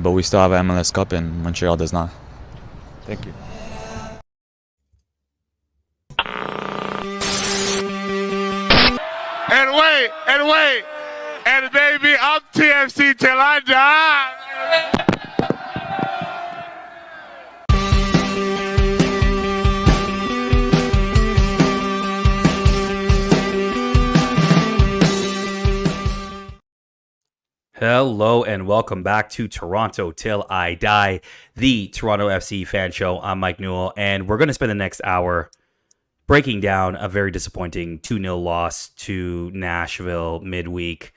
but we still have an MLS Cup and Montreal does not. Thank you. And baby, I'm TFC till I die. Hello and welcome back to Toronto Till I Die, the Toronto FC fan show. I'm Mike Newell, and we're going to spend the next hour breaking down a very disappointing 2-0 loss to Nashville midweek.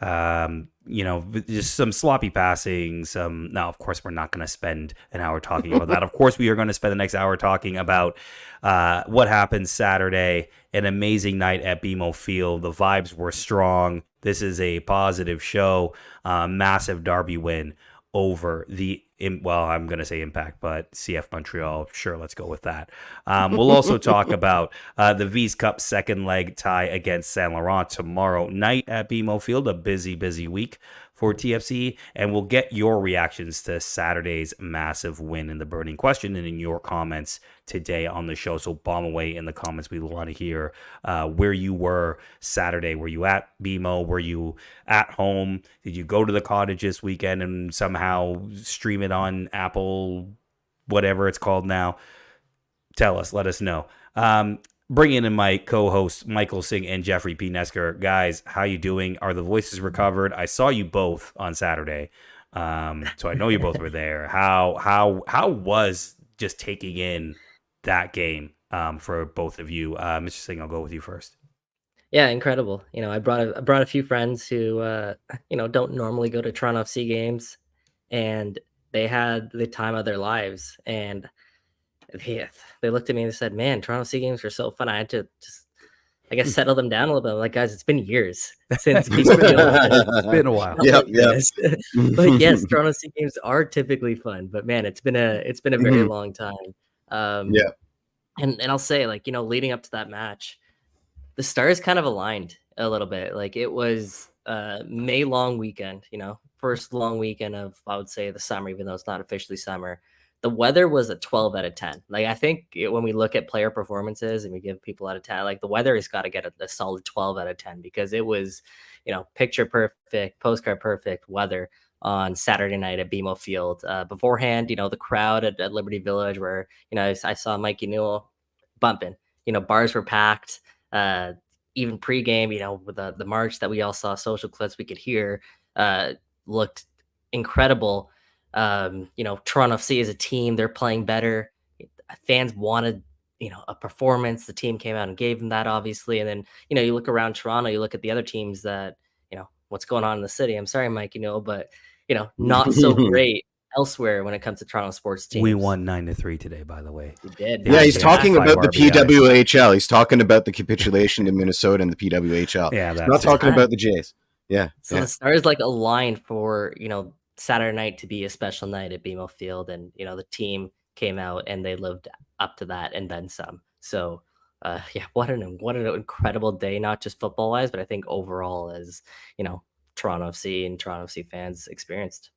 Just some sloppy passing. Now, of course, we're not going to spend an hour talking about that. Of course, we are going to spend the next hour talking about what happened Saturday. An amazing night at BMO Field. The vibes were strong. This is a positive show. Massive derby win over I'm going to say Impact, but CF Montreal. Sure, let's go with that. We'll also talk about the V's Cup second leg tie against Saint Laurent tomorrow night at BMO Field. A busy, busy week for TFC, and we'll get your reactions to Saturday's massive win in the burning question and in your comments today on the show. So bomb away in the comments. We want to hear where you were Saturday. Were you at BMO? Were you at home? Did you go to the cottage this weekend and somehow stream it on Apple, whatever it's called now? Tell us. Let us know. Bringing in my co-hosts, Michael Singh and Jeffrey P. Nesker. Guys, how you doing? Are the voices recovered? I saw you both on Saturday, so I know you both were there. How was just taking in that game for both of you? Mr. Singh, I'll go with you first. Yeah, incredible. I brought a few friends who don't normally go to Toronto FC games, and they had the time of their lives. And they looked at me and they said, "Man, Toronto FC games are so fun." I had to just, I guess, settle them down a little bit. I'm like, guys, it's been years since people. It's been a while. Yeah. But yes, Toronto FC games are typically fun. But man, it's been a very long time. And I'll say, leading up to that match, the stars kind of aligned a little bit. Like, it was May long weekend. First long weekend of, I would say, the summer, even though it's not officially summer. The weather was a 12 out of 10. I think when we look at player performances and we give people out of 10, the weather has got to get a solid 12 out of 10, because it was, picture perfect, postcard perfect weather on Saturday night at BMO Field. Beforehand, the crowd at Liberty Village, where, I saw Mikey Newell bumping, bars were packed. Even pregame, with the march that we all saw, social clips we could hear, looked incredible. Toronto FC as a team, they're playing better. Fans wanted, a performance. The team came out and gave them that, obviously. And then, you look around Toronto, you look at the other teams that, what's going on in the city. I'm sorry, Mike, but, not so great elsewhere when it comes to Toronto sports teams. We won 9-3 today, by the way. We did. Yeah, he's talking about the PWHL. He's talking about the capitulation to Minnesota and the PWHL. Yeah, he's not talking about the Jays. Yeah. So the stars aligned for, Saturday night to be a special night at BMO Field, and the team came out and they lived up to that and then some. So what an incredible day, not just football wise, but I think overall as Toronto FC and Toronto FC fans experienced.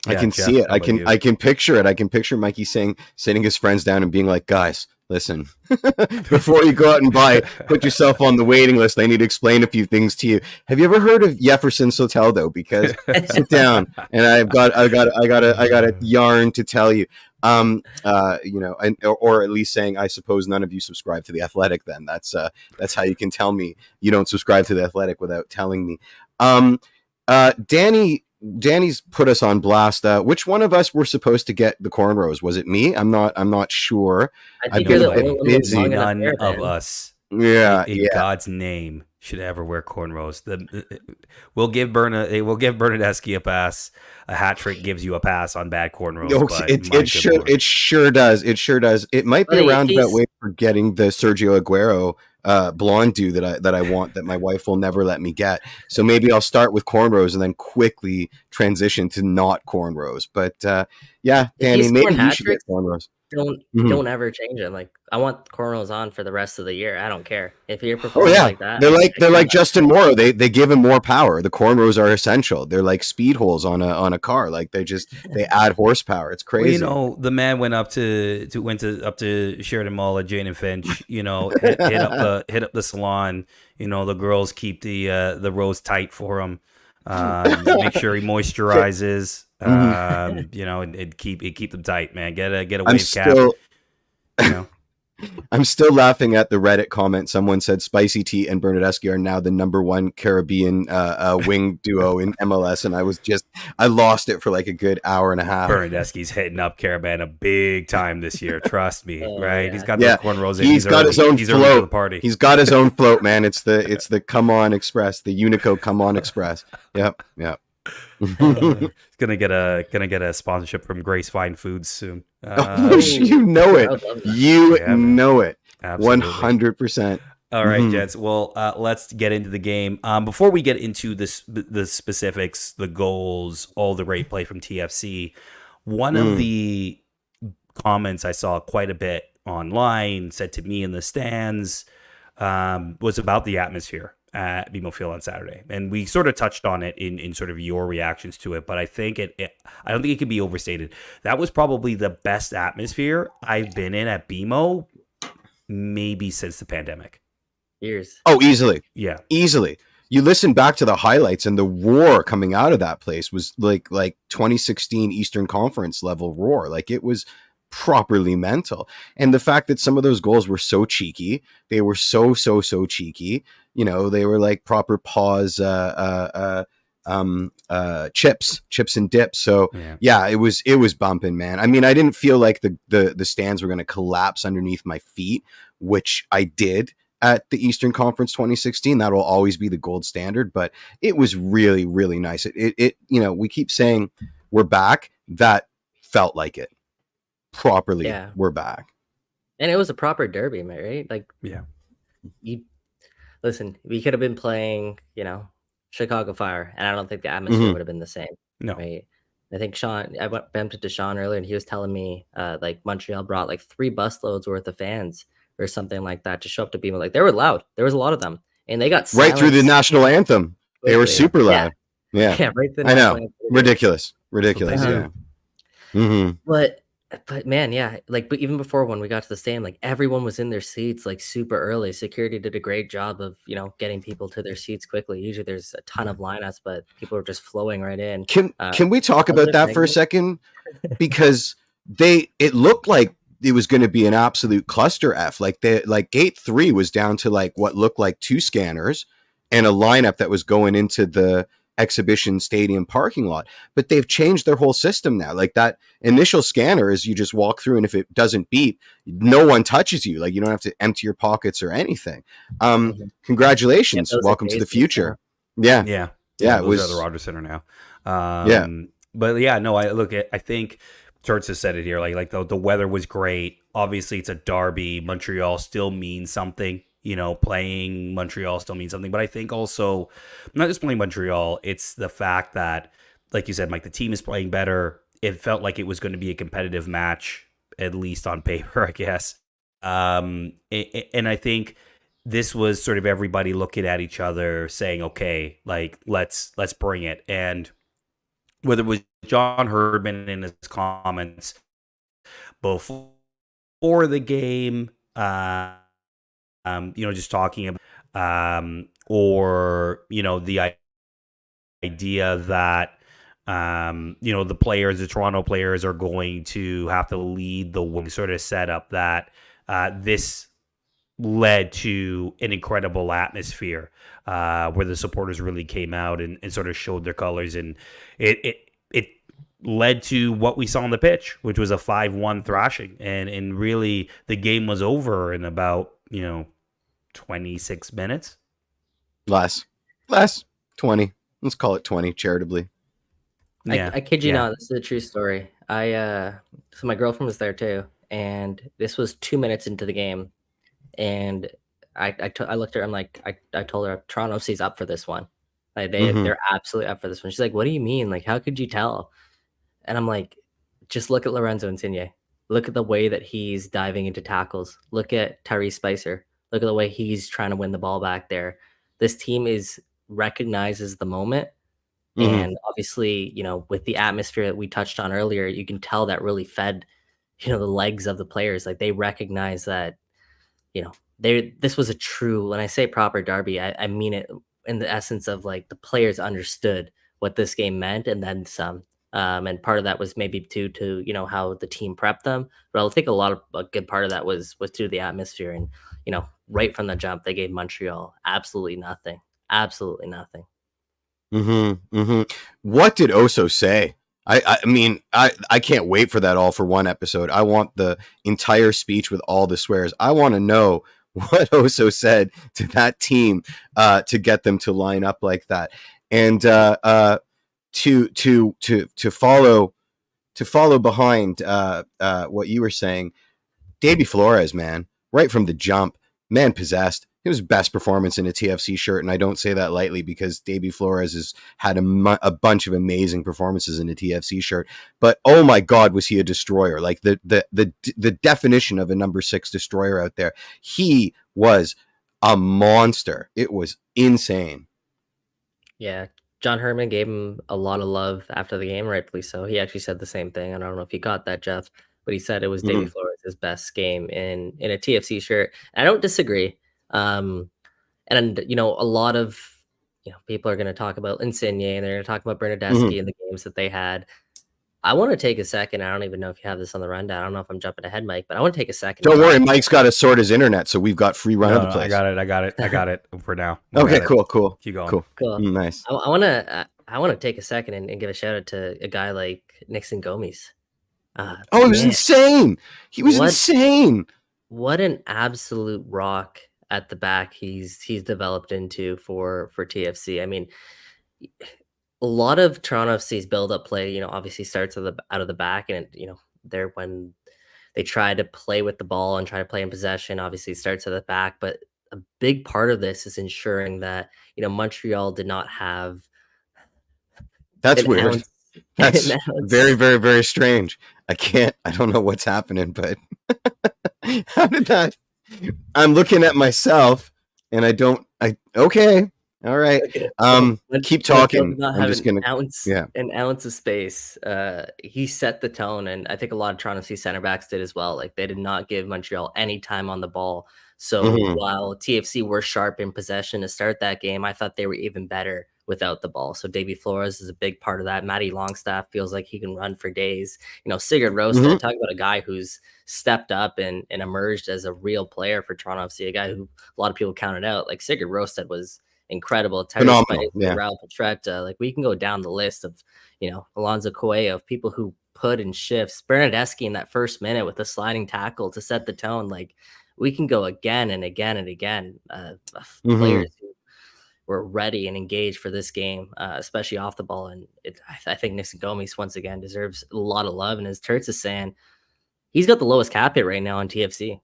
I can see it. I can picture it. I can picture Mikey sitting his friends down and being like, "Guys, listen, before you go out and put yourself on the waiting list, I need to explain a few things to you. Have you ever heard of Jefferson Soteldo? Because sit down, and I got a yarn to tell you. Or at least saying, I suppose none of you subscribe to The Athletic. Then that's how you can tell me you don't subscribe to The Athletic without telling me. Danny's put us on blast. Which one of us were supposed to get the cornrows? Was it me? I'm not sure. I think you're the only one busy. None of us, in God's name, should ever wear cornrows. We'll give Bernardeschi a pass. A hat trick gives you a pass on bad cornrows. It sure does. It might be a roundabout way for getting the Sergio Aguero blonde do that I want, that my wife will never let me get. So maybe I'll start with cornrows and then quickly transition to not cornrows. But Danny, maybe you should get cornrows. don't ever change it. Like, I want cornrows on for the rest of the year. I don't care if you're Oh performing yeah, like that. they're like Justin Morrow. They give him more power. The cornrows are essential. They're like speed holes on a car. Like they add horsepower. It's crazy. Well, the man went up to Sheridan Mall at Jane and Finch. Hit up the salon. The girls keep the rows tight for him. Make sure he moisturizes. And keep them tight, man. Get a wave cap. I'm still laughing at the Reddit comment. Someone said Spicy T and Bernardeschi are now the #1 Caribbean wing duo in MLS, and I lost it for like a good hour and a half. Bernardeschi's hitting up Carabana big time this year. Trust me, right? Yeah. He's got those cornrows. He's got his own float. The party. He's got his own float, man. It's the Come On Express, the Unico Come On Express. Yep. He's gonna get a sponsorship from Grace Fine Foods soon. You know it. Know it. 100%. All right, gents. Well, let's get into the game. Before we get into the specifics, the goals, all the great play from TFC, one of the comments I saw quite a bit online, said to me in the stands, was about the atmosphere at BMO Field on Saturday, and we sort of touched on it in sort of your reactions to it. But I think I don't think it can be overstated. That was probably the best atmosphere I've been in at BMO, maybe since the pandemic. Years. Oh, easily. Yeah, easily. You listen back to the highlights, and the roar coming out of that place was like 2016 Eastern Conference level roar. Like, it was properly mental. And the fact that some of those goals were so cheeky, they were so cheeky. They were like proper pause chips and dips. So yeah, it was bumping, man. I mean, I didn't feel like the stands were going to collapse underneath my feet, which I did at the Eastern Conference 2016. That will always be the gold standard, but it was really, really nice. It we keep saying we're back. That felt like it. Properly. Yeah. We're back. And it was a proper derby, right? Like, yeah. Listen, we could have been playing, Chicago Fire, and I don't think the atmosphere would have been the same. No. Right? I think I bumped into Sean earlier, and he was telling me like Montreal brought like 3 busloads worth of fans or something like that to show up to BMO. Like, they were loud. There was a lot of them, and they got right through the national anthem. They were super loud. Yeah. Right. I know. Ridiculous. Yeah. But man, yeah, like, but even before when we got to the stand, like, everyone was in their seats like super early. Security did a great job of, getting people to their seats quickly. Usually there's a ton of lineups, but people are just flowing right in. Can we talk about that for a second? Because it looked like it was going to be an absolute cluster F. Like gate 3 was down to like what looked like 2 scanners and a lineup that was going into the exhibition stadium parking lot, but they've changed their whole system now. Like, that initial scanner is you just walk through, and if it doesn't beep, no one touches you. Like, you don't have to empty your pockets or anything. Congratulations. Welcome to the future. Yeah. It was at the Rogers Center now. But yeah, no, I think Turts has said it here. Like the weather was great. Obviously it's a derby. Montreal still means something. Playing Montreal still means something. But I think also, not just playing Montreal, it's the fact that, like you said, Mike, the team is playing better. It felt like it was going to be a competitive match, at least on paper, I guess. And I think this was sort of everybody looking at each other saying, okay, like, let's bring it. And whether it was John Herdman in his comments before the game, just talking about, or, the idea that, the Toronto players are going to have to lead the wing, sort of set up that this led to an incredible atmosphere where the supporters really came out and sort of showed their colors. And it led to what we saw on the pitch, which was a 5-1 thrashing. And really the game was over in about, 26 minutes. Less 20. Let's call it 20 charitably. Yeah. I kid you not, this is a true story. So my girlfriend was there too, and this was 2 minutes into the game, and I looked at her. I'm like, I told her Toronto FC's up for this one. Like, they're absolutely up for this one. She's like, what do you mean? Like, how could you tell? And I'm like, just look at Lorenzo Insigne. Look at the way that he's diving into tackles. Look at Tyrese Spicer. Look at the way he's trying to win the ball back there. This team recognizes the moment. And obviously, with the atmosphere that we touched on earlier, you can tell that really fed, the legs of the players. Like they recognize that, this was a true, when I say proper derby, I mean it in the essence of like the players understood what this game meant and then some. And part of that was maybe due to, how the team prepped them. But I think a good part of that was due to the atmosphere. And, right from the jump, they gave Montreal absolutely nothing. Absolutely nothing. What did Oso say? I mean, I can't wait for that all for one episode. I want the entire speech with all the swears. I want to know what Oso said to that team to get them to line up like that. And to follow behind what you were saying, Davy Flores, man, right from the jump, man possessed. It was best performance in a TFC shirt, and I don't say that lightly because Davy Flores has had a bunch of amazing performances in a TFC shirt. But oh my God, was he a destroyer? Like the definition of a number 6 destroyer out there. He was a monster. It was insane. Yeah, John Herdman gave him a lot of love after the game, rightfully so. He actually said the same thing. I don't know if you got that, Jeff, but he said it was Davy Flores' best game in a TFC shirt. I don't disagree. And a lot of people are going to talk about Insigne and they're going to talk about Bernardeschi and the games that they had. I want to take a second. I don't even know if you have this on the rundown. I don't know if I'm jumping ahead, Mike, but I want to take a second. Don't worry, Mike's got to sort his internet, so we've got free run of the place. I got it for now. Okay, cool. Keep going. Cool. Nice. I want to take a second and give a shout out to a guy like Nixon Gomes. He was insane. He was insane. What an absolute rock at the back he's developed into for TFC. I mean, a lot of Toronto FC's build-up play, obviously starts out of the back, and they're when they try to play with the ball and try to play in possession, obviously it starts at the back. But a big part of this is ensuring that Montreal did not have. That's weird. That's very, very, very strange. I don't know what's happening, but how did that? I'm looking at myself and okay. All right. Keep talking. I'm just going to an ounce of space. He set the tone, and I think a lot of Toronto FC center backs did as well. Like they did not give Montreal any time on the ball. So while TFC were sharp in possession to start that game, I thought they were even better without the ball. So Davy Flores is a big part of that. Matty Longstaff feels like he can run for days. Sigurd Rosted, talk about a guy who's stepped up and emerged as a real player for Toronto FC, a guy who a lot of people counted out. Like Sigurd Rosted was incredible. Phenomenal. Raul Petretta. Like we can go down the list of, Alonso Coelho, of people who put in shifts. Bernardeschi in that first minute with a sliding tackle to set the tone. Like we can go again and again and again. Players who were ready and engaged for this game, especially off the ball. And I think Nixon Gomes once again deserves a lot of love. And as Turtz is saying, he's got the lowest cap hit right now on TFC.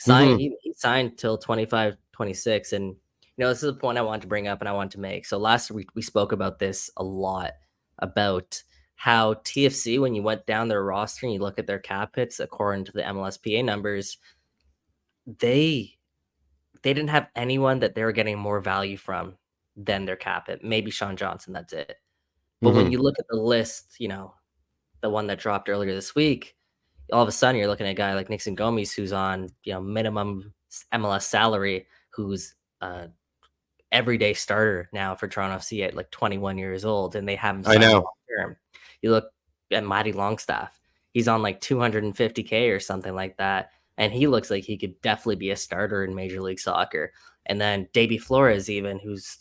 He signed till 25-26. And this is a point I want to bring up and I want to make. So last week we spoke about this a lot, about how TFC, when you went down their roster and you look at their cap hits according to the MLSPA numbers, they didn't have anyone that they were getting more value from than their cap hit. Maybe Sean Johnson, that's it. But when you look at the list, the one that dropped earlier this week, all of a sudden you're looking at a guy like Nixon Gomes, who's on minimum MLS salary, who's everyday starter now for Toronto FC at like 21 years old, and they haven't signed long term. You look at Matty Longstaff, he's on like 250K or something like that, and he looks like he could definitely be a starter in Major League Soccer. And then Davy Flores, even, who's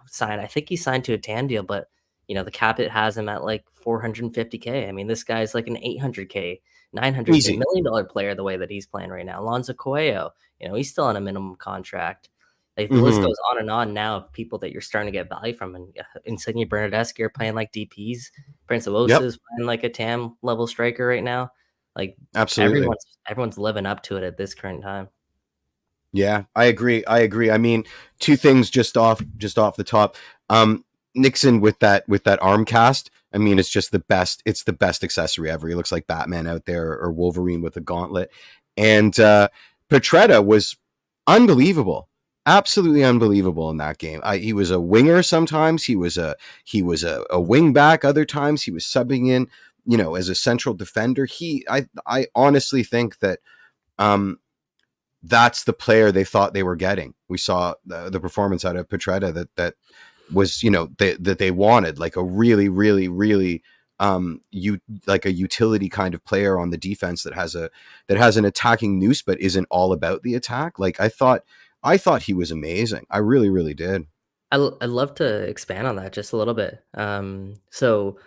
signed, I think he signed to a TAN deal, but the cap it has him at like 450K. I mean, this guy's like an 800K, $900 million player the way that he's playing right now. Alonso Coelho, he's still on a minimum contract. Like the list goes on and on now of people that you're starting to get value from. And Insigne, Bernardeschi are playing like DPs. Prince of Osa is playing like a TAM level striker right now. Like absolutely, everyone's living up to it at this current time. Yeah, I agree. I mean, two things just off the top. Nixon with that arm cast. I mean, it's just the best. It's the best accessory ever. He looks like Batman out there, or Wolverine with a gauntlet. And Petretta was unbelievable, absolutely unbelievable in that game. He was a winger sometimes. He was a wing back other times. He was subbing in, as a central defender. I honestly think that that's the player they thought they were getting. We saw the performance out of Petretta that was, that they wanted, like a really, really, really like a utility kind of player on the defense that has an attacking nous but isn't all about the attack. Like I thought he was amazing. I really, really did. I'd love to expand on that just a little bit. So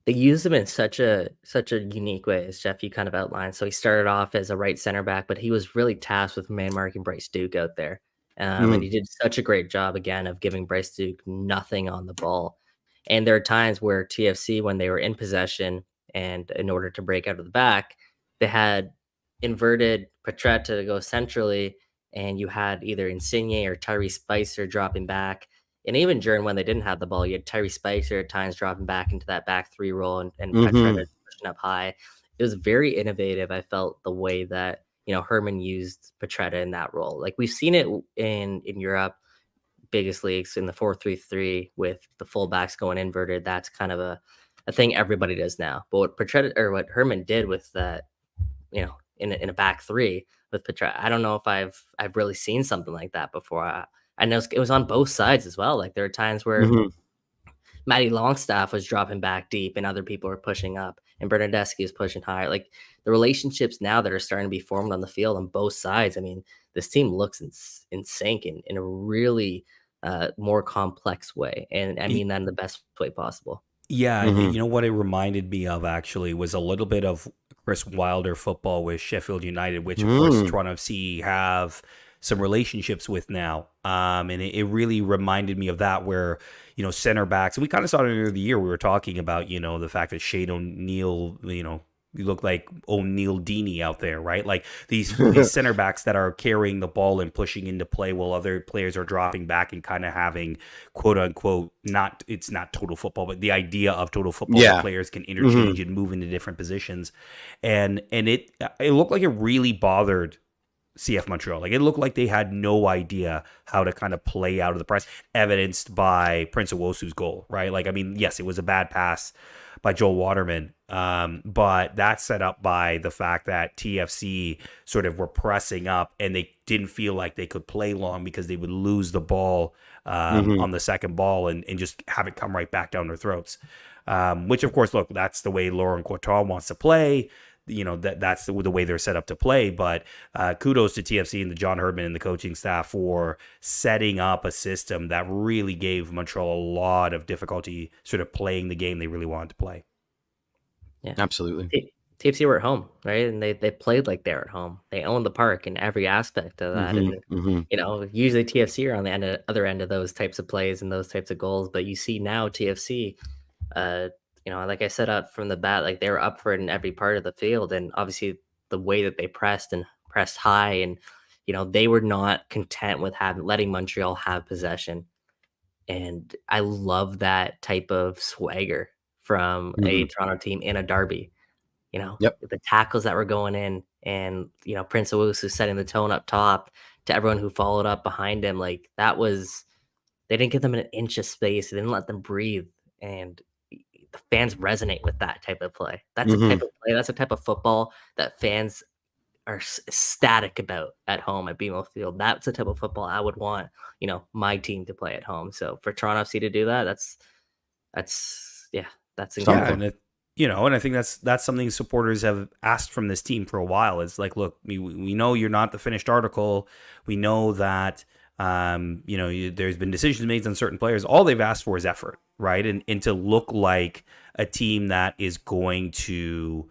they used him in such a unique way, as Jeff, you kind of outlined. So he started off as a right center back, but he was really tasked with man marking Bryce Duke out there. And he did such a great job again of giving Bryce Duke nothing on the ball. And there are times where TFC, when they were in possession and in order to break out of the back, they had inverted Petretta to go centrally, and you had either Insigne or Tyrese Spicer dropping back. And even during when they didn't have the ball, you had Tyrese Spicer at times dropping back into that back three role and Petretta pushing up high. It was very innovative. I felt the way that, Herdman used Petretta in that role. Like we've seen it in Europe, biggest leagues in the 4-3-3 with the fullbacks going inverted. That's kind of a thing everybody does now. But what Petretta or what Herdman did with that, in a back three with Petretta, I don't know if I've really seen something like that before. I know it was on both sides as well. Like there are times where Matty Longstaff was dropping back deep and other people were pushing up, and Bernardeschi is pushing higher. Like the relationships now that are starting to be formed on the field on both sides. I mean, this team looks in sync in a really more complex way. And I mean that in the best way possible. Yeah. You know what it reminded me of actually was a little bit of Chris Wilder football with Sheffield United, which of course Toronto FC have some relationships with now. And it really reminded me of that where, center backs, and we kind of saw it earlier the year. We were talking about, the fact that Shane O'Neill, you look like O'Neill Deeney out there, right? Like these center backs that are carrying the ball and pushing into play while other players are dropping back and kind of having quote unquote, it's not total football, but the idea of total football, where players can interchange and move into different positions. And it looked like it really bothered CF Montreal. Like it looked like they had no idea how to kind of play out of the press, evidenced by Prince Owusu's goal, right? Like, I mean, yes, it was a bad pass by Joel Waterman, but that's set up by the fact that TFC sort of were pressing up and they didn't feel like they could play long because they would lose the ball on the second ball and just have it come right back down their throats. Which, of course, look, that's the way Laurent Courtois wants to play. That's the way they're set up to play. But kudos to TFC and the John Herdman and the coaching staff for setting up a system that really gave Montreal a lot of difficulty sort of playing the game they really wanted to play. Yeah, absolutely. TFC were at home, right? And they played like they're at home. They owned the park in every aspect of that. And usually TFC are on the other end of those types of plays and those types of goals. But you see now TFC, like I said up from the bat, like they were up for it in every part of the field. And obviously the way that they pressed high and, they were not content with letting Montreal have possession. And I love that type of swagger from a Toronto team in a derby, the tackles that were going in and, Prince Owusu setting the tone up top to everyone who followed up behind him. Like they didn't give them an inch of space. They didn't let them breathe. And the fans resonate with that type of play. That's a type of play. That's a type of football that fans are ecstatic about at home at BMO Field. That's the type of football I would want, my team to play at home. So for Toronto FC to do that, that's incredible. Yeah, and I think that's something supporters have asked from this team for a while. It's like, look, we know you're not the finished article. We know that there's been decisions made on certain players. All they've asked for is effort, right? And to look like a team that is going to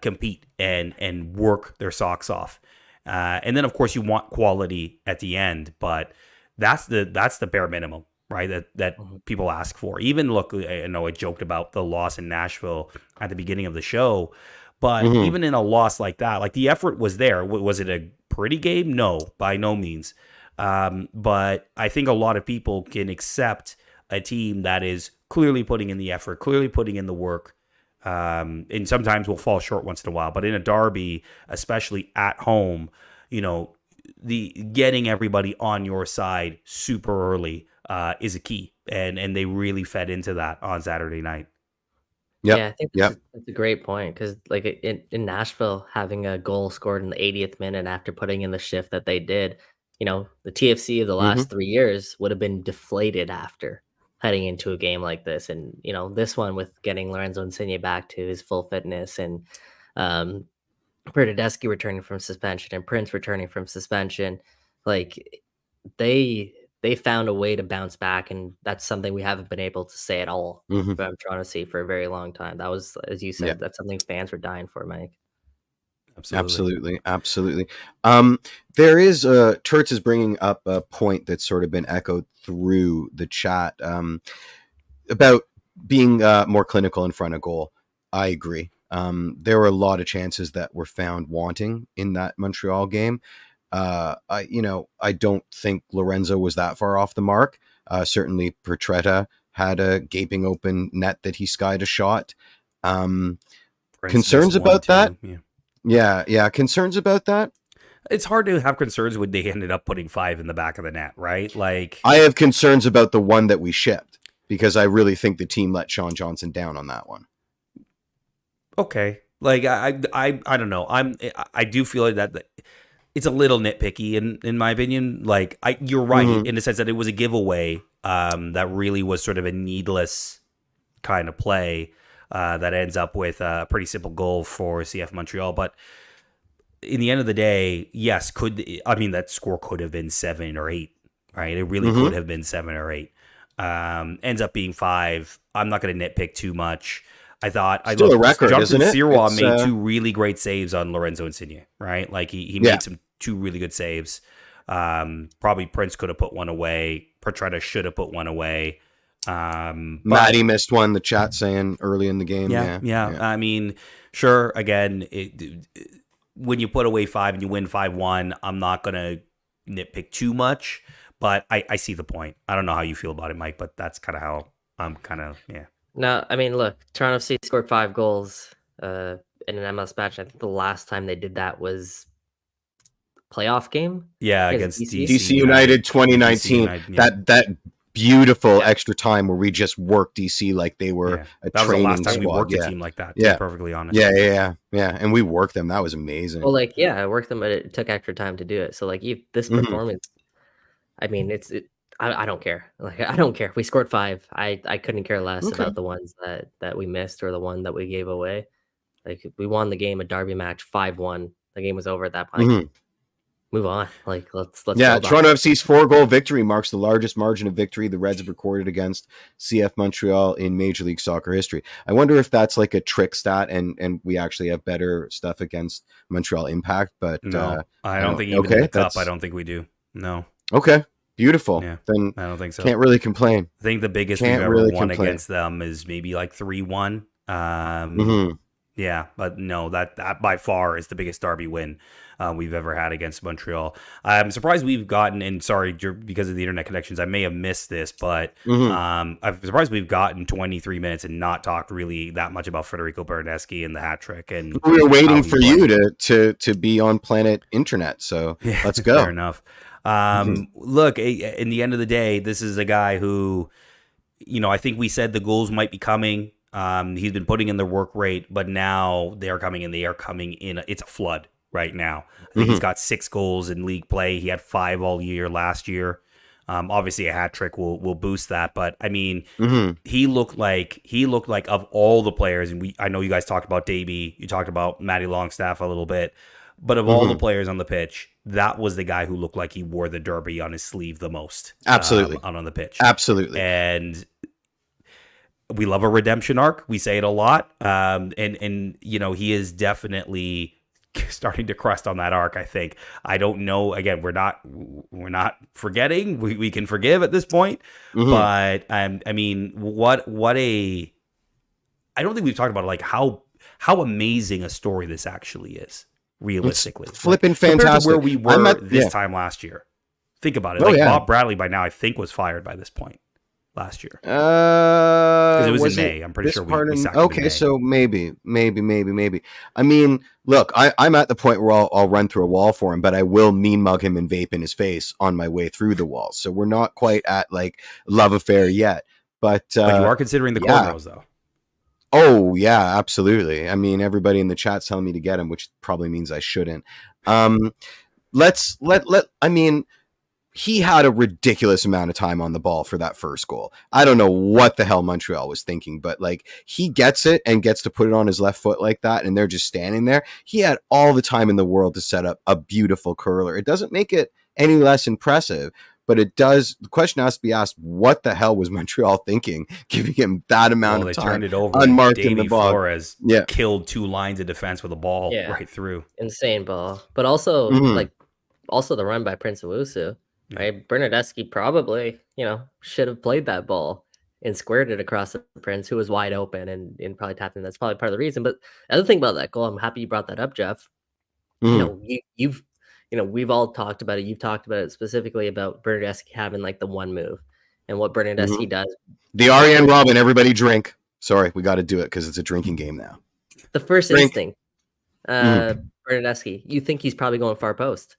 compete and work their socks off. And then of course you want quality at the end, but that's the bare minimum, right? That people ask for. Even look, I know I joked about the loss in Nashville at the beginning of the show, but even in a loss like that, like the effort was there. Was it a pretty game? No, by no means. But I think a lot of people can accept a team that is clearly putting in the effort, clearly putting in the work, and sometimes will fall short once in a while. But in a derby, especially at home, the getting everybody on your side super early is a key, and they really fed into that on Saturday night. Yep. Yeah, I think that's a great point because, like, in Nashville, having a goal scored in the 80th minute after putting in the shift that they did, the TFC of the last 3 years would have been deflated after heading into a game like this. And, this one with getting Lorenzo Insigne back to his full fitness and Bernardeschi returning from suspension and Prince returning from suspension, like they found a way to bounce back, and that's something we haven't been able to say at all from Toronto FC for a very long time. That was, as you said, that's something fans were dying for, Mike. Absolutely. There is Turtz is bringing up a point that's sort of been echoed through the chat about being more clinical in front of goal. I agree. There were a lot of chances that were found wanting in that Montreal game. I don't think Lorenzo was that far off the mark. Certainly Petretta had a gaping open net that he skied a shot. Concerns about that? Yeah. Concerns about that? It's hard to have concerns when they ended up putting 5 in the back of the net, right? Like, I have concerns about the one that we shipped because I really think the team let Sean Johnson down on that one. Okay. Like, I don't know. I do feel like that it's a little nitpicky in my opinion. Like, you're right in the sense that it was a giveaway that really was sort of a needless kind of play that ends up with a pretty simple goal for CF Montreal. But in the end of the day, yes, that score could have been 7 or 8, right? It really could have been 7 or 8. Ends up being 5. I'm not going to nitpick too much. I thought still a record, Jonathan isn't it? Sirois made 2 really great saves on Lorenzo Insigne, right? Like he made 2 really good saves. Probably Prince could have put one away. Petretta should have put one away. Matty missed one. The chat saying early in the game. Yeah. I mean, sure. Again, when you put away 5 and you win 5-1, I'm not gonna nitpick too much, but I see the point. I don't know how you feel about it, Mike, but that's kind of how I'm kind of No, I mean, look, Toronto FC scored 5 goals in an MLS match. I think the last time they did that was playoff game. Against DC United 2019. That beautiful extra time where we just worked DC like they were a that was training the last time squad. we worked a team like that, to be perfectly honest. Yeah. And we worked them. That was amazing. Well, I worked them, but it took extra time to do it. So, this performance, I mean, I don't care. Like, I don't care. We scored 5. I couldn't care less about the ones that we missed or the one that we gave away. Like, we won the game, a derby match, 5-1. The game was over at that point. Move on. Like, let's Toronto FC's 4-goal victory marks the largest margin of victory the Reds have recorded against CF Montreal in Major League Soccer history. I wonder if that's like a trick stat and we actually have better stuff against Montreal Impact, but no, I don't think even in the cup, I don't think we do. No. Okay. Beautiful. Yeah, then I don't think so. Can't really complain. I think the biggest we've ever won against them is maybe like 3-1. Yeah, but no, that by far is the biggest derby win we've ever had against Montreal. I'm surprised we've gotten, and sorry, because of the internet connections, I may have missed this, but I'm surprised we've gotten 23 minutes and not talked really that much about Federico Bernardeschi and the hat trick. And we were waiting for you to be on Planet Internet, so let's go. Fair enough. Look, in the end of the day, this is a guy who, I think we said the goals might be coming. He's been putting in the work rate, but now they're coming in. It's a flood right now. I think he's got 6 goals in league play. He had 5 all year last year. Obviously a hat trick will boost that, but I mean, he looked like of all the players, and I know you guys talked about Davey, you talked about Matty Longstaff a little bit, but of all the players on the pitch, that was the guy who looked like he wore the derby on his sleeve the most. Absolutely. On the pitch. Absolutely. And we love a redemption arc. We say it a lot. And he is definitely starting to crest on that arc, I think. I don't know. Again, we're not forgetting. We can forgive at this point. But I mean, I don't think we've talked about like how amazing a story this actually is, realistically. It's flipping fantastic. Where we were this time last year. Think about it. Bob Bradley by now, I think, was fired by this point. last year? Because it was in May. I'm pretty sure we sacked him in May. So maybe. I mean, look, I'm at the point where I'll run through a wall for him, but I will mean mug him and vape in his face on my way through the wall. So we're not quite at like love affair yet. But you are considering the cornrows, though. Oh yeah, absolutely. I mean, everybody in the chat's telling me to get him, which probably means I shouldn't. I mean, he had a ridiculous amount of time on the ball for that first goal. I don't know what the hell Montreal was thinking, but like he gets it and gets to put it on his left foot like that, and they're just standing there. He had all the time in the world to set up a beautiful curler. It doesn't make it any less impressive, but it does. The question has to be asked: what the hell was Montreal thinking, giving him that amount of time? They turned it over unmarked Davey in the box. Flores killed 2 lines of defense with a ball right through. Insane ball, but also also the run by Prince Owusu. Right, Bernardeschi probably should have played that ball and squared it across the Prince, who was wide open and probably tapped in. That's probably part of the reason. But the other thing about that goal, I'm happy you brought that up, Jeff. You've we've all talked about it. You've talked about it specifically about Bernardeschi having like the one move and what Bernardeschi does. The Ariane Robin, everybody drink. Sorry, we got to do it because it's a drinking game now. The first instinct, Bernardeschi, you think he's probably going far post.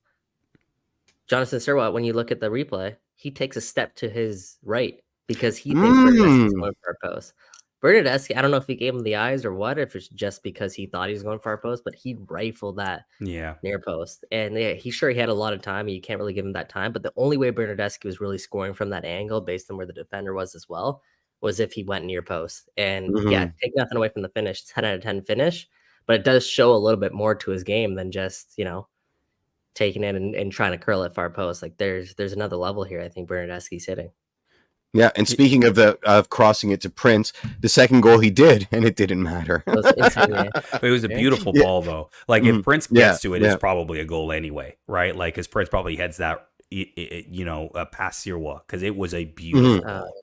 Jonathan Serwatt, when you look at the replay, he takes a step to his right because he thinks Bernardeschi's going far post. Bernardeschi, I don't know if he gave him the eyes or what, if it's just because he thought he was going far post, but he rifled that near post. And he had a lot of time, and you can't really give him that time. But the only way Bernardeschi was really scoring from that angle, based on where the defender was as well, was if he went near post. And take nothing away from the finish, 10 out of 10 finish, but it does show a little bit more to his game than just, taking it and trying to curl it far post. Like there's another level here. I think Bernardeschi's hitting. Yeah, and speaking of crossing it to Prince, the second goal he did, and it didn't matter. It was a beautiful ball, though. Like if Prince gets to it, it's probably a goal anyway, right? Like because Prince probably heads that, past Sirois, because it was a beautiful ball.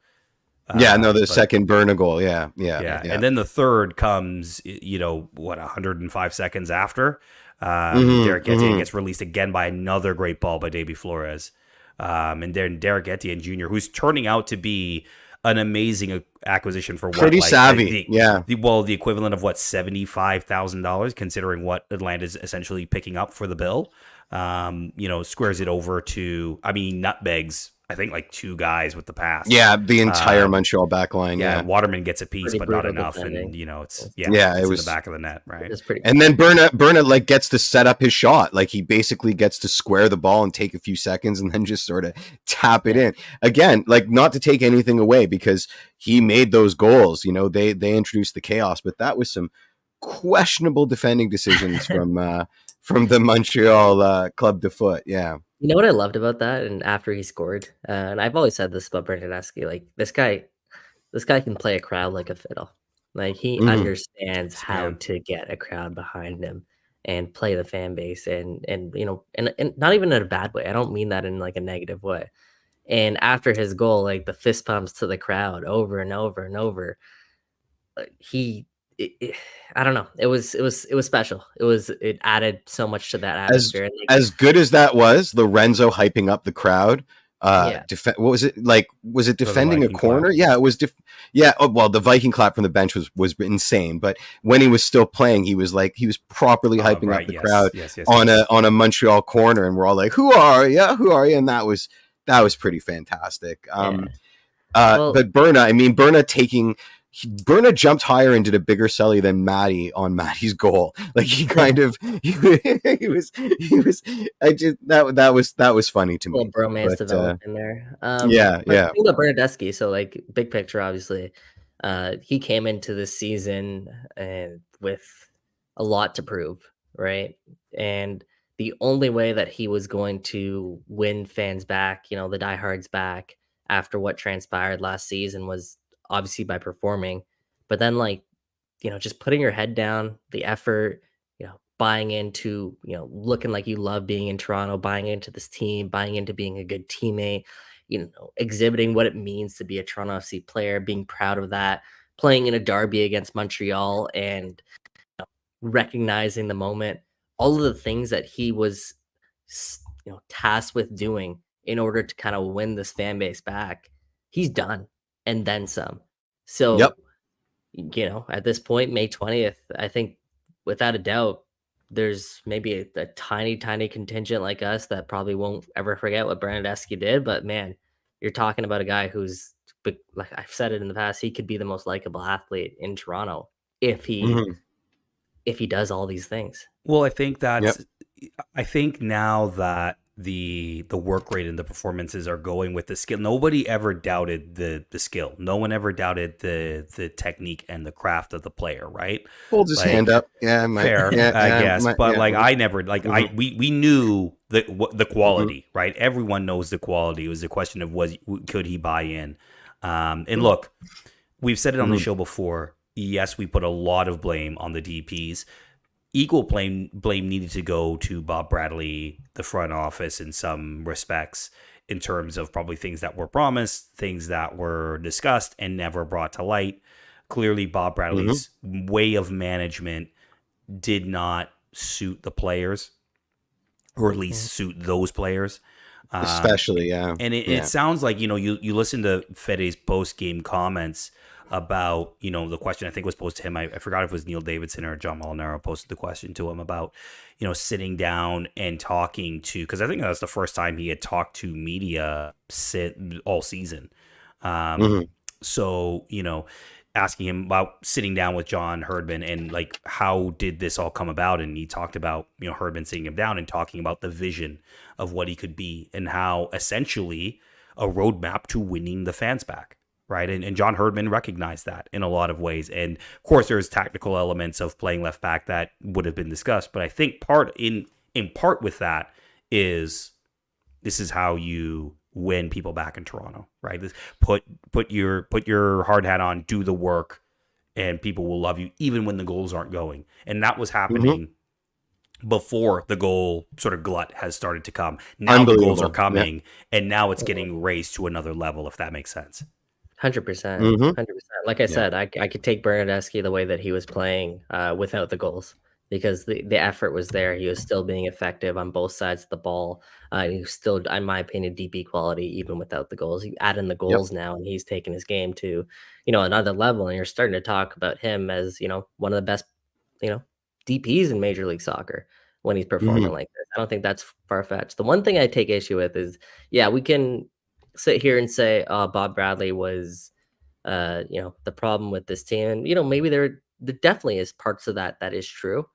The second Berna goal, yeah. And then the third comes, 105 seconds after. Derek Etienne gets released again by another great ball by Davey Flores. And then Derek Etienne Jr., who's turning out to be an amazing acquisition for pretty savvy. The equivalent of $75,000, considering what Atlanta's essentially picking up for the bill. Squares it over to, nutmegs, I think, like 2 guys with the pass. Yeah, the entire Montreal back line. Yeah, Waterman gets a piece, but not enough. Defending. And, it's it was in the back of the net, right? And then Berna like gets to set up his shot. Like he basically gets to square the ball and take a few seconds and then just sort of tap it in. Again, like not to take anything away because he made those goals. They introduced the chaos, but that was some questionable defending decisions from the Montreal Club de Foot. Yeah. You know what I loved about that? And after he scored, and I've always said this about Bernardeschi, like this guy can play a crowd like a fiddle. Like he understands how to get a crowd behind him and play the fan base and not even in a bad way. I don't mean that in like a negative way. And after his goal, like the fist pumps to the crowd over and over and over. I don't know. It was special. It added so much to that atmosphere. As good as that was, Lorenzo hyping up the crowd. What was it like? Was it defending a corner? Clap. Yeah, it was. Well, the Viking clap from the bench was insane. But when he was still playing, he was properly hyping up the crowd on a Montreal corner, and we're all like, "Who are you? Who are you?" And that was pretty fantastic. But Berna jumped higher and did a bigger celly than Matty on Matty's goal. Like he kind of he was that was funny to me. A little bromance developed in there. Yeah. Think about Bernardeschi. So like big picture, obviously, he came into this season with a lot to prove, right? And the only way that he was going to win fans back, the diehards back after what transpired last season was obviously by performing, but then just putting your head down, the effort, buying into, looking like you love being in Toronto, buying into this team, buying into being a good teammate, exhibiting what it means to be a Toronto FC player, being proud of that, playing in a derby against Montreal and recognizing the moment, all of the things that he was, tasked with doing in order to kind of win this fan base back. He's done. and then some. So, Yep. At this point, May 20th, I think without a doubt, there's maybe a tiny, tiny contingent like us that probably won't ever forget what Bernardeschi did. But man, you're talking about a guy who's, like I've said it in the past, he could be the most likable athlete in Toronto if he Mm-hmm. if he does all these things. Well, I think now that the work rate and the performances are going with the skill, nobody ever doubted the skill. No one ever doubted the technique and the craft of the player, right? Holds his hand up. Yeah, fair, I guess. But I never we knew the quality, right? Everyone knows the quality. It was a question of could he buy in? And look, we've said it on the show before. Yes, we put a lot of blame on the DPs. Equal blame needed to go to Bob Bradley, the front office, in some respects, in terms of probably things that were promised, things that were discussed and never brought to light. Clearly, Bob Bradley's way of management did not suit the players, or at least suit those players. Especially, yeah. And it sounds like, you listen to Fede's post-game comments about, the question I think was posed to him. I forgot if it was Neil Davidson or John Molinaro posted the question to him about, sitting down and talking to, because I think that was the first time he had talked to media all season. So, asking him about sitting down with John Herdman and like, how did this all come about? And he talked about, Herdman sitting him down and talking about the vision of what he could be and how essentially a roadmap to winning the fans back. Right. And John Herdman recognized that in a lot of ways. And of course, there's tactical elements of playing left back that would have been discussed. But I think in part with that is this is how you win people back in Toronto. Right. Put your hard hat on, do the work, and people will love you even when the goals aren't going. And that was happening before the goal sort of glut has started to come. Now the goals are coming, and now it's getting raised to another level, if that makes sense. 100%. 100%. Like I said, I could take Bernardeschi the way that he was playing without the goals, because the effort was there. He was still being effective on both sides of the ball. He was still, in my opinion, DP quality even without the goals. You add in the goals now, and he's taken his game to, another level. And you're starting to talk about him as, one of the best, DPs in Major League Soccer when he's performing like this. I don't think that's far-fetched. The one thing I take issue with is, we can sit here and say, Bob Bradley was, the problem with this team. And, maybe there definitely is parts of that is true.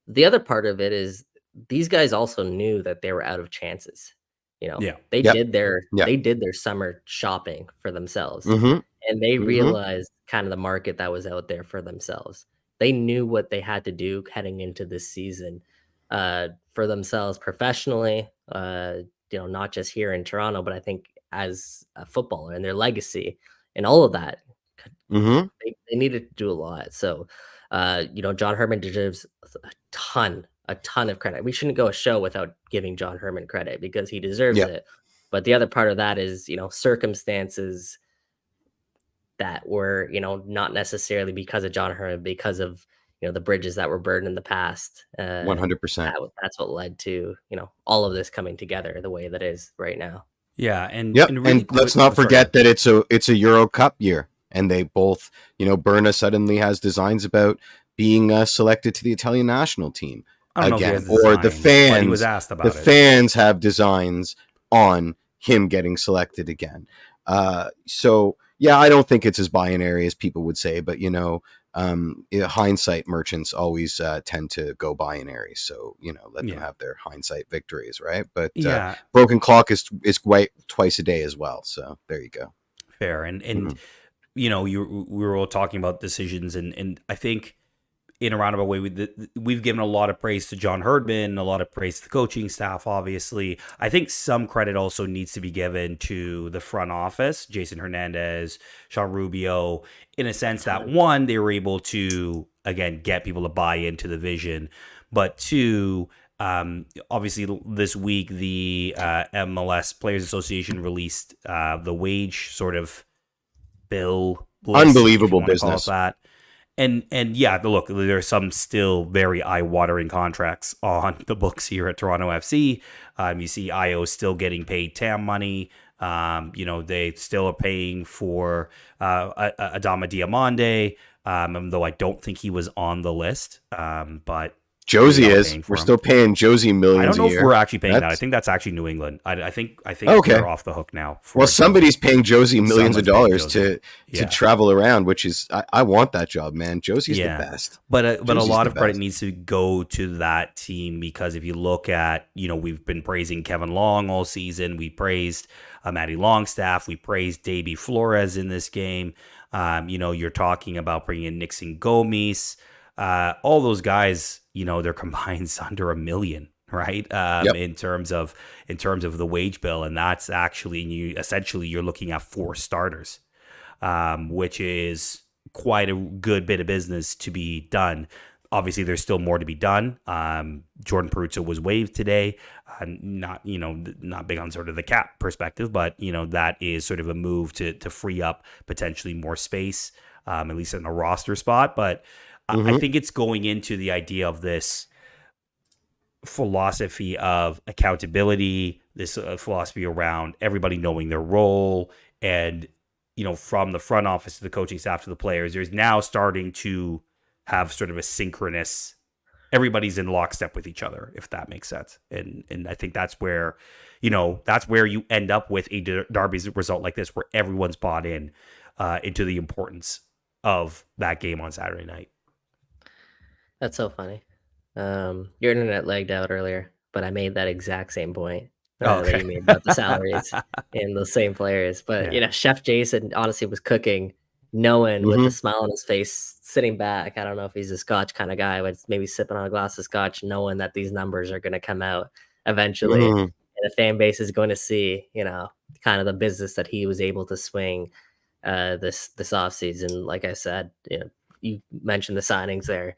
The other part of it is these guys also knew that they were out of chances. They did their summer shopping for themselves, and they realized kind of the market that was out there for themselves. They knew what they had to do heading into this season for themselves professionally, not just here in Toronto, but I think as a footballer and their legacy and all of that, they needed to do a lot. So, John Herdman deserves a ton of credit. We shouldn't go a show without giving John Herdman credit because he deserves it. But the other part of that is, circumstances that were, not necessarily because of John Herdman, because of, the bridges that were burned in the past. 100%. That's what led to, all of this coming together the way that is right now. Yeah, and really let's not forget that it's a Euro Cup year, and they both, Berna suddenly has designs about being selected to the Italian national team again, or the fans. He was asked about fans have designs on him getting selected again. So yeah, I don't think it's as binary as people would say, but hindsight merchants always tend to go binary, so let them have their hindsight victories, right? But broken clock is twice a day as well, so there you go. Fair. And we were all talking about decisions, and I think in a roundabout way we've given a lot of praise to John Herdman, a lot of praise to the coaching staff. Obviously, I think some credit also needs to be given to the front office, Jason Hernandez, Sean Rubio, in a sense that, one, they were able to, again, get people to buy into the vision, but two, obviously this week the MLS Players Association released the wage sort of bill list, unbelievable business. That. And look, there's some still very eye-watering contracts on the books here at Toronto FC. You see Io still getting paid TAM money. They still are paying for Adama Diomande, though I don't think he was on the list. But Josie is. We're still paying Josie millions. I don't know if we're actually paying that. I think that's actually New England. I think okay. They're off the hook now. Well, somebody's paying Josie millions of dollars to travel around, which is I want that job, man. Josie's the best. But a lot of credit needs to go to that team, because if you look at, we've been praising Kevin Long all season. We praised Matty Longstaff. We praised Davey Flores in this game. You're talking about bringing in Nixon Gomes. All those guys, their combined under $1 million, right? In terms of the wage bill, and that's actually you're looking at 4 starters, which is quite a good bit of business to be done. Obviously, there's still more to be done. Jordan Peruzzo was waived today. Not big on sort of the cap perspective, but that is sort of a move to free up potentially more space, at least in a roster spot. But I think it's going into the idea of this philosophy of accountability, this philosophy around everybody knowing their role, and from the front office to the coaching staff to the players, there's now starting to have sort of a synchronous, everybody's in lockstep with each other, if that makes sense. And I think that's where you end up with a derby result like this, where everyone's bought in into the importance of that game on Saturday night. That's so funny. Your internet lagged out earlier, but I made that exact same point that you made about the salaries and the same players. But Chef Jason honestly was cooking, knowing with a smile on his face, sitting back. I don't know if he's a Scotch kind of guy, but maybe sipping on a glass of Scotch, knowing that these numbers are going to come out eventually, and the fan base is going to see, kind of the business that he was able to swing this offseason. Like I said, you mentioned the signings there.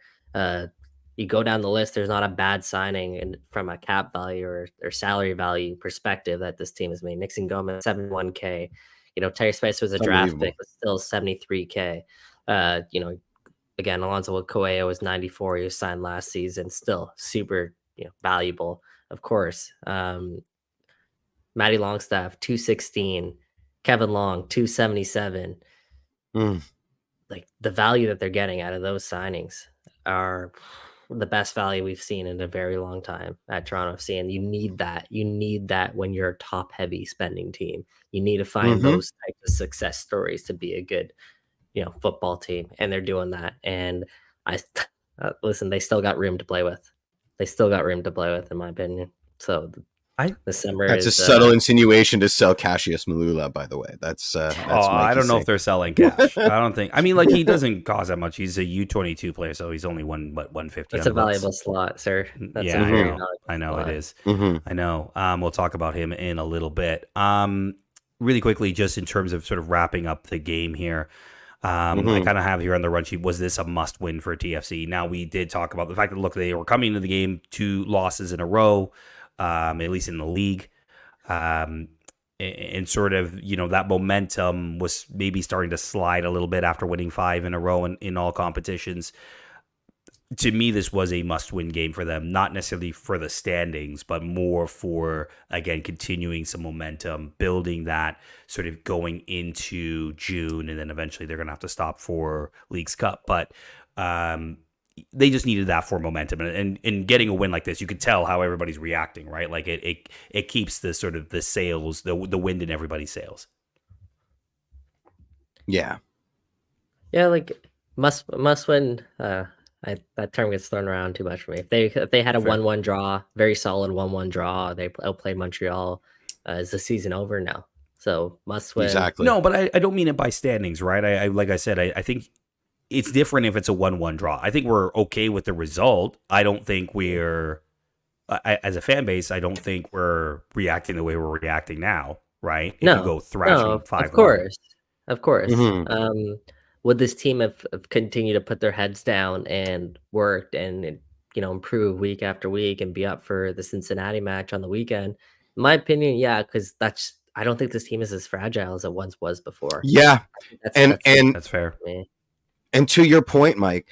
You go down the list, there's not a bad signing and from a cap value or salary value perspective that this team has made. Nixon Gomez, 71K. Terry Spicer was a draft pick, but still 73K. Again, Alonso Coelho was 94. He was signed last season, still super valuable, of course. Matty Longstaff, 216. Kevin Long, 277. Like the value that they're getting out of those signings are the best value we've seen in a very long time at Toronto FC. And you need that. You need that when you're a top heavy spending team. You need to find those types of success stories to be a good, football team. And they're doing that. And listen, they still got room to play with. In my opinion. So this summer that's a subtle insinuation to sell Cassius Malula, by the way. That's I don't know if they're selling cash. I don't think. I mean, like, he doesn't cost that much. He's a U22 player, so he's only 150. That's a valuable slot, sir. That's I know it is. I know. We'll talk about him in a little bit. Really quickly, just in terms of sort of wrapping up the game here. I kind of have here on the run sheet, was this a must win for TFC? Now, we did talk about the fact that, look, they were coming into the game 2 losses in a row. At least in the league, and sort of, that momentum was maybe starting to slide a little bit after winning 5 in a row in all competitions. To me, this was a must-win game for them, not necessarily for the standings, but more for, again, continuing some momentum, building that sort of going into June, and then eventually they're going to have to stop for Leagues Cup. But they just needed that for momentum, and getting a win like this, you could tell how everybody's reacting, right? Like it keeps the sort of the sails, the wind in everybody's sails. Yeah, like must win. That term gets thrown around too much for me. If they had a 1-1 draw, very solid 1-1 draw, they outplayed Montreal. Is the season over now? So must win. Exactly. No, but I don't mean it by standings, right? I like I said, I think it's different if it's a 1-1 draw. I think we're okay with the result. I don't think as a fan base, I don't think we're reacting the way we're reacting now, right? If you go thrashing 5-1. Of course. Would this team have continued to put their heads down and worked and improve week after week and be up for the Cincinnati match on the weekend? In my opinion, yeah, because I don't think this team is as fragile as it once was before. Yeah, that's fair. And to your point, Mike,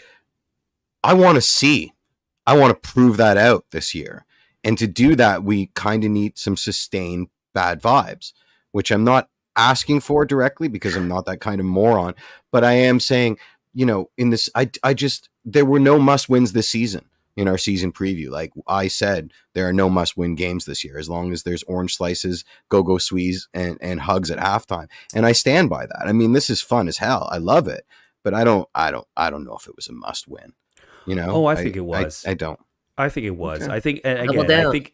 I want to prove that out this year. And to do that, we kind of need some sustained bad vibes. which I'm not asking for directly because I'm not that kind of moron, but I am saying, in this, I just, there were no must wins this season in our season preview. Like I said, there are no must win games this year, as long as there's orange slices, go squeeze and hugs at halftime. And I stand by that. I mean, this is fun as hell. I love it, but I don't know if it was a must win, Oh, I think it was. I don't. I think it was. Okay. I think, again, I think,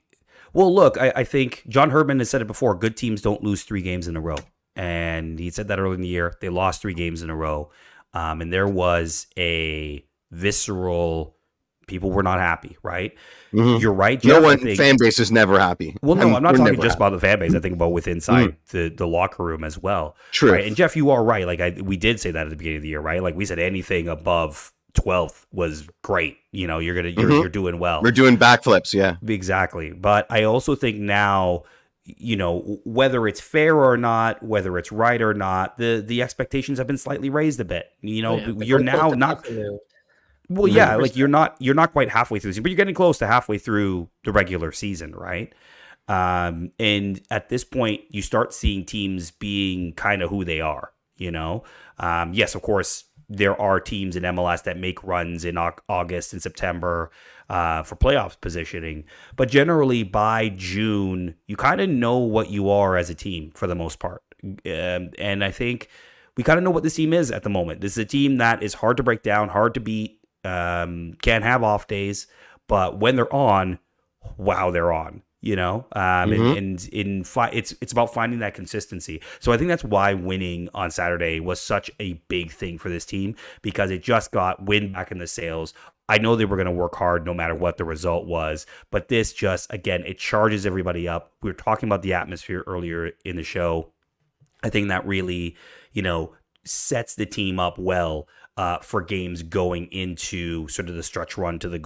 well, look, I think John Herdman has said it before. Good teams don't lose 3 games in a row. And he said that early in the year. They lost 3 games in a row. And there was a visceral, people were not happy, right? Mm-hmm. You're right, Jeff. No one, fan base is never happy. Well, no, I'm not talking just about the fan base. I think about inside the locker room as well. True. Right? And Jeff, you are right. Like we did say that at the beginning of the year, right? Like we said anything above 12th was great. You're doing well. We're doing backflips, yeah. Exactly. But I also think now, whether it's fair or not, whether it's right or not, the expectations have been slightly raised a bit. You're now not. Well, yeah, 100%. Like you're not quite halfway through the season, but you're getting close to halfway through the regular season, right? And at this point, you start seeing teams being kind of who they are. Yes, of course, there are teams in MLS that make runs in August and September for playoff positioning. But generally, by June, you kind of know what you are as a team for the most part. And I think we kind of know what this team is at the moment. This is a team that is hard to break down, hard to beat, can't have off days. But when they're on, wow, they're on. It's about finding that consistency. So I think that's why winning on Saturday was such a big thing for this team, because it just got wind back in the sails. I know they were going to work hard no matter what the result was, but this just, again, it charges everybody up. We were talking about the atmosphere earlier in the show. I think that really, sets the team up well for games going into sort of the stretch run to the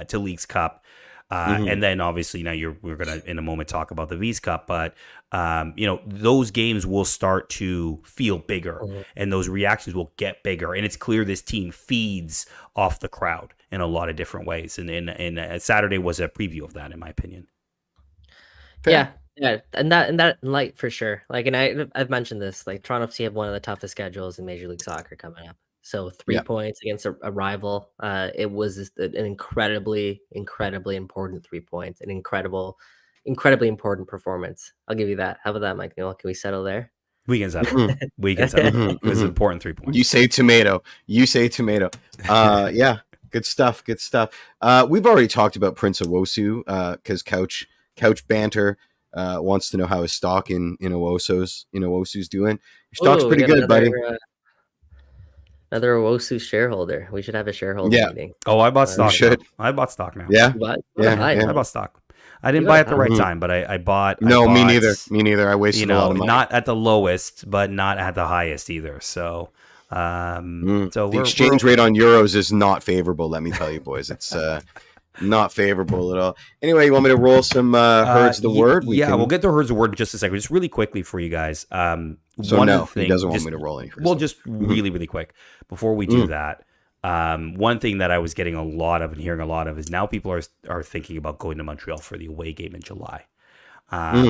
to Leagues Cup. And then obviously now we're going to in a moment talk about the V's Cup, but those games will start to feel bigger and those reactions will get bigger. And it's clear this team feeds off the crowd in a lot of different ways. And Saturday was a preview of that, in my opinion. Yeah. And that light for sure. Like, and I've mentioned this, like Toronto FC have one of the toughest schedules in Major League Soccer coming up. So 3 points against a rival. It was an incredibly, incredibly important 3 points, an incredibly important performance. I'll give you that. How about that, Mike Newell? Can we settle there? We can settle. It was an important 3 points. You say tomato. Yeah, good stuff. We've already talked about Prince Owosu because Couch Banter wants to know how his stock in Owusu's doing. Your stock's pretty good, buddy. Another Owosu shareholder. We should have a shareholder meeting. Oh, I bought stock. I bought stock now. Yeah. I bought stock. I didn't buy at the right time, but I bought. Me neither. I wasted a lot of money. Not at the lowest, but not at the highest either. So, the exchange rate on euros is not favorable. Let me tell you, boys, it's not favorable at all. Anyway, you want me to roll some Herds the Word? We'll get to Herds the Word in just a second. Just really quickly for you guys. He doesn't want me to roll any. Well, just really, really quick before we do that. One thing that I was getting a lot of and hearing a lot of is now people are thinking about going to Montreal for the away game in July.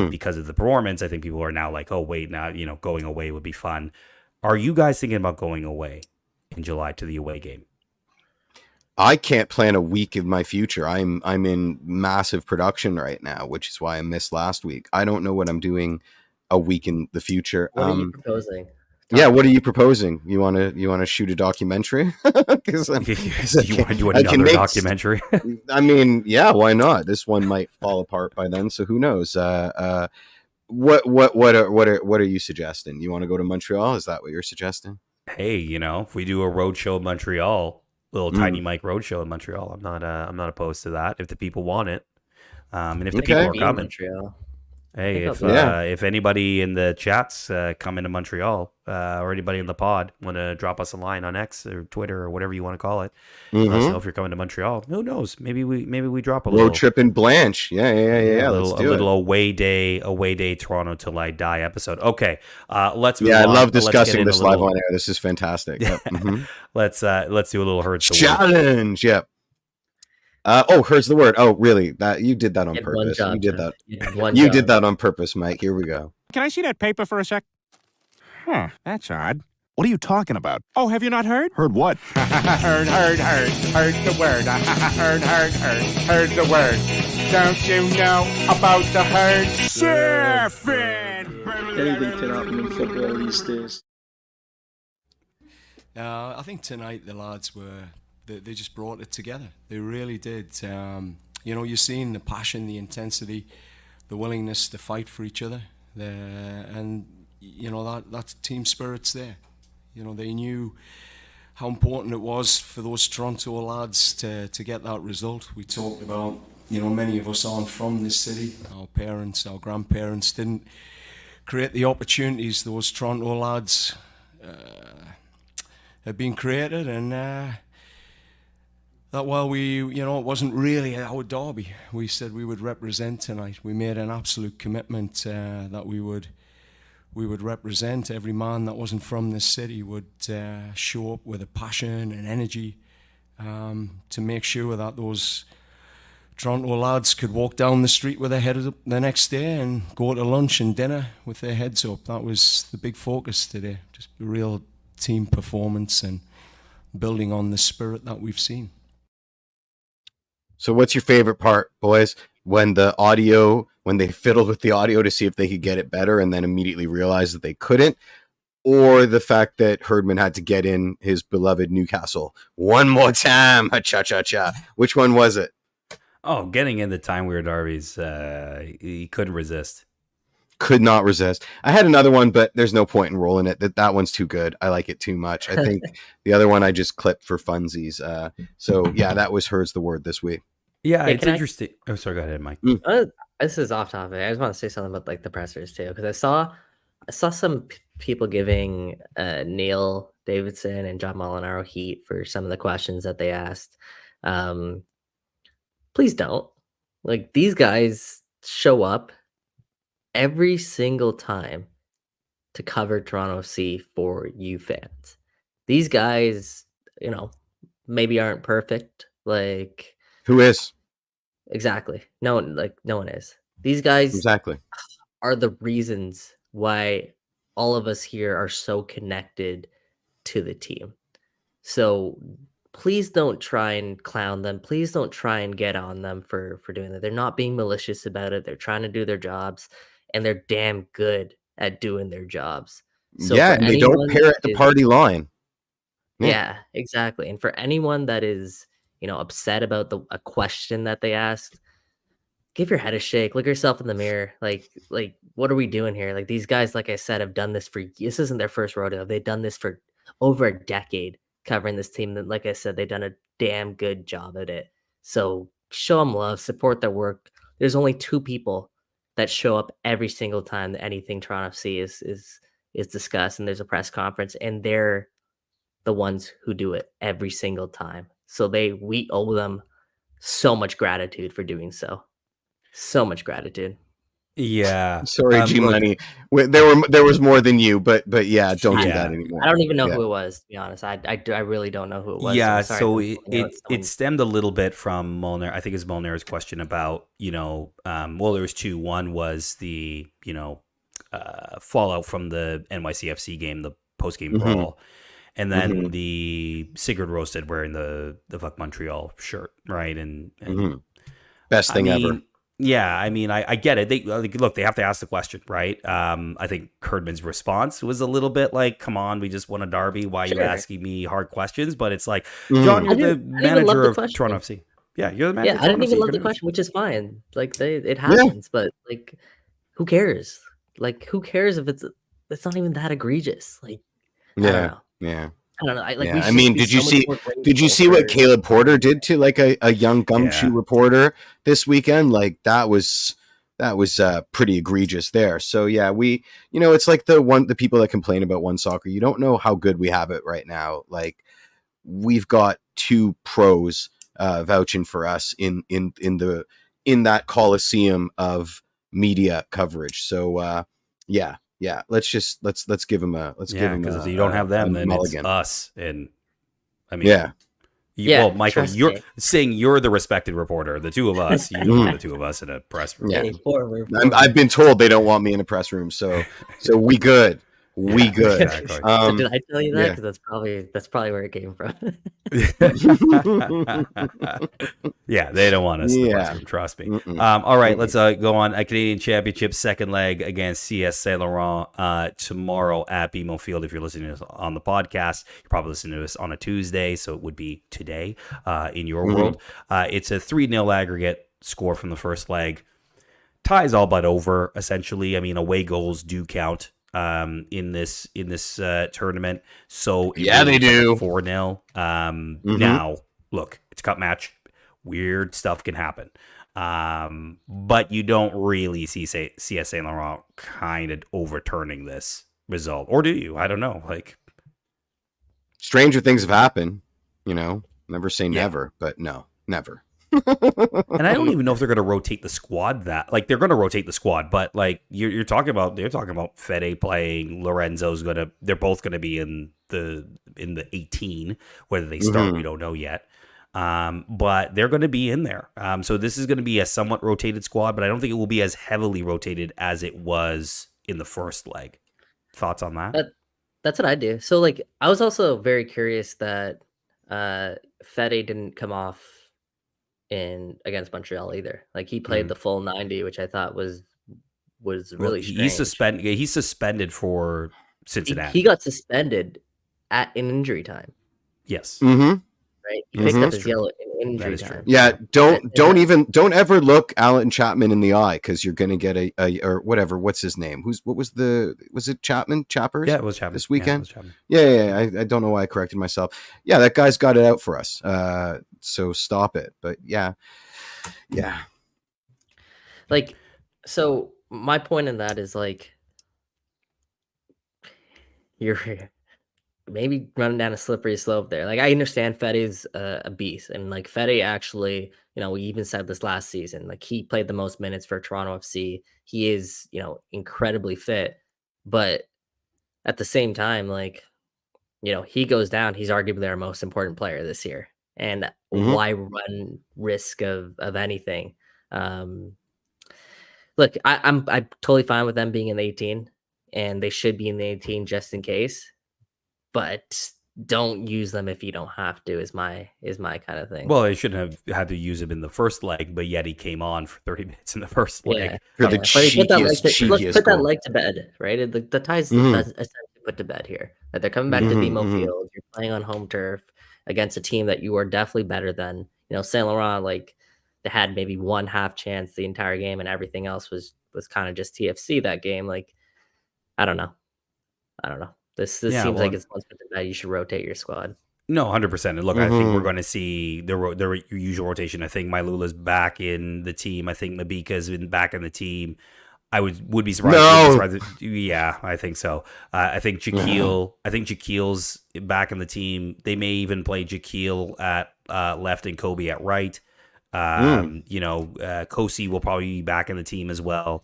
Because of the performance, I think people are now like, oh, wait, now, going away would be fun. Are you guys thinking about going away in July to the away game? I can't plan a week of my future. I'm in massive production right now, which is why I missed last week. I don't know what I'm doing a week in the future. What are you proposing? What are you proposing? You want to shoot a documentary? You want to do another documentary? I mean, yeah, why not? This one might fall apart by then, so who knows? What are you suggesting? You want to go to Montreal? Is that what you're suggesting? Hey, if we do a road show in Montreal, little tiny Mike road show in Montreal, I'm not opposed to that if the people want it, and if the people are coming. Montreal. Hey, if anybody in the chats come into Montreal or anybody in the pod want to drop us a line on X or Twitter or whatever you want to call it, let us know if you're coming to Montreal. Who knows? Maybe we drop a road trip in Blanche. Yeah. A little away day Toronto till I die episode. Okay, let's move on. I love discussing this live on air. This is fantastic. Yep. Let's do a little Herds challenge. Yep. Here's the word. Oh, really? That you did that on purpose. Job, you did that. You did that on purpose, Mike. Here we go. Can I see that paper for a sec? Huh, that's odd. What are you talking about? Oh, have you not heard? Heard what? heard the word. heard the word. Don't you know about the herd? Surfing! Anything can happen in football these days. I think tonight the lads they just brought it together. They really did. You're seeing the passion, the intensity, the willingness to fight for each other. And that team spirit's there. They knew how important it was for those Toronto lads to get that result. We talked about, many of us aren't from this city. Our parents, our grandparents didn't create the opportunities those Toronto lads had been created, and that while it wasn't really our derby, we said we would represent tonight. We made an absolute commitment that we would represent. Every man that wasn't from this city would show up with a passion and energy to make sure that those Toronto lads could walk down the street with their heads up the next day and go to lunch and dinner with their heads up. That was the big focus today, just a real team performance and building on the spirit that we've seen. So what's your favorite part, boys? When they fiddled with the audio to see if they could get it better and then immediately realized that they couldn't, or the fact that Herdman had to get in his beloved Newcastle one more time? Cha-cha-cha. Which one was it? Oh, getting in the time weird derbies, he couldn't resist. Could not resist. I had another one, but there's no point in rolling it. That one's too good. I like it too much. I think the other one I just clipped for funsies. So yeah, that was Here's the Word this week. Yeah, it's interesting. Oh, sorry, go ahead, Mike. This is off topic. I just want to say something about like the pressers too, because I saw some people giving Neil Davidson and John Molinaro heat for some of the questions that they asked. Please don't. Like, these guys show up every single time to cover Toronto FC for you fans. These guys, maybe aren't perfect. Like, who is? Exactly. No one is. These guys exactly are the reasons why all of us here are so connected to the team. So please don't try and clown them. Please don't try and get on them for doing that. They're not being malicious about it. They're trying to do their jobs, and they're damn good at doing their jobs. So yeah, and they don't parrot the party line. Yeah, exactly. And for anyone that is, upset about a question that they asked, give your head a shake. Look yourself in the mirror. Like, what are we doing here? Like, these guys, like I said, have done this this isn't their first rodeo. They've done this for over a decade, covering this team. That, like I said, they've done a damn good job at it. So show them love, support their work. There's only two people that show up every single time that anything Toronto FC is discussed, and there's a press conference, and they're the ones who do it every single time. So we owe them so much gratitude for doing so. So much gratitude. Yeah. Sorry, G Money. There was more than you, but yeah, don't do that anymore. I don't even know who it was, to be honest. I really don't know who it was. Yeah, so it stemmed a little bit from Molnar. I think it's Molnar's question about, there was two. One was the, fallout from the NYCFC game, the post-game brawl. And then the Sigurd roasted wearing the fuck Montreal shirt, right? And best thing ever. Yeah, I get it. They have to ask the question, right? I think Herdman's response was a little bit like, "Come on, we just won a derby. Why are you asking me hard questions?" But it's like, John, you're the manager of Toronto FC. Yeah, you're the manager. Yeah, I didn't even love the question, which is fine. Like, it happens, but like, who cares? Like, who cares if it's not even that egregious? Like, I don't know. Yeah. I don't know. Did you see what Caleb Porter did to like a young gumshoe reporter this weekend? Like, that was pretty egregious there. So yeah, it's like the people that complain about One Soccer. You don't know how good we have it right now. Like, we've got two pros vouching for us in that coliseum of media coverage. So yeah, let's give him a. Because if you don't have them, then it's us. And Well, Michael, you're saying you're the respected reporter. The two of us, the two of us in a press room. Yeah. I've been told they don't want me in a press room, so we good. We good. Exactly. So did I tell you that? Because that's probably where it came from. Yeah, they don't want us in the press room, trust me. All right, let's go on. A Canadian Championship second leg against CS Saint Laurent tomorrow at BMO Field. If you're listening to us on the podcast, you're probably listening to us on a Tuesday, so it would be today in your world. It's a 3-0 aggregate score from the first leg. Ties all but over, essentially. I mean, away goals do count in this tournament. So they do. 4-0. Now, look, it's a cup match. Weird stuff can happen. But you don't really see CS Saint Laurent kind of overturning this result. Or do you? I don't know. Like, stranger things have happened, never say never, but no, never. And I don't even know if they're going to rotate the squad they're going to rotate the squad, but like they're talking about Fede playing, they're both going to be in the 18, whether they start, we don't know yet. But they're going to be in there. So this is going to be a somewhat rotated squad, but I don't think it will be as heavily rotated as it was in the first leg. Thoughts on that? That's what I do. So like, I was also very curious that Fede didn't come off against Montreal either. Like he played the full 90, which I thought was really strange. He's suspended for Cincinnati. He got suspended in injury time. Yes. Right. He picked up his yellow in injury time. Yeah. Don't ever look Alan Chapman in the eye, because you're going to get a or whatever. What's his name? Was it Chapman? Chappers? Yeah, it was Chapman this weekend. Yeah, I don't know why I corrected myself. Yeah, that guy's got it out for us. So stop it. But yeah. Like, so my point in that is like, you're maybe running down a slippery slope there. Like, I understand Fede's a beast, and like Fede actually, we even said this last season, like he played the most minutes for Toronto FC. He is, incredibly fit, but at the same time, like, he goes down, he's arguably our most important player this year. And why run risk of anything? Look, I'm totally fine with them being in the 18, and they should be in the 18 just in case. But don't use them if you don't have to. Is my kind of thing. Well, they shouldn't have had to use him in the first leg, but yet he came on for 30 minutes in the first leg. For the cheekiest put that leg to bed, right? The ties essentially put to bed here. That they're coming back to BMO Field. You're playing on home turf against a team that you are definitely better than. Saint Laurent, like, they had maybe one half chance the entire game, and everything else was kind of just TFC that game. Like, I don't know. This seems like it's once put to bed. You should rotate your squad. No, 100%. And look, I think we're going to see the usual rotation. I think Mailula's back in the team. I think Mabika's been back in the team. I would be surprised. No. Yeah, I think so. I think Jaquil's back in the team. They may even play Jaquil at left and Kobe at right. Kosi will probably be back in the team as well.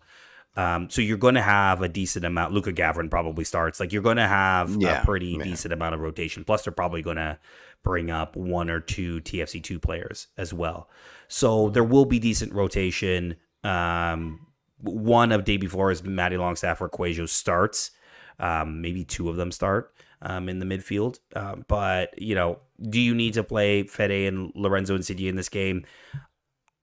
So you're going to have a decent amount. Luka Gavrin probably starts. Like, you're going to have a pretty decent amount of rotation. Plus, they're probably going to bring up one or two TFC2 players as well. So there will be decent rotation. One of day before is Matty Longstaff or Quajo starts. Maybe two of them start in the midfield. But, do you need to play Fede and Lorenzo Insigne in this game?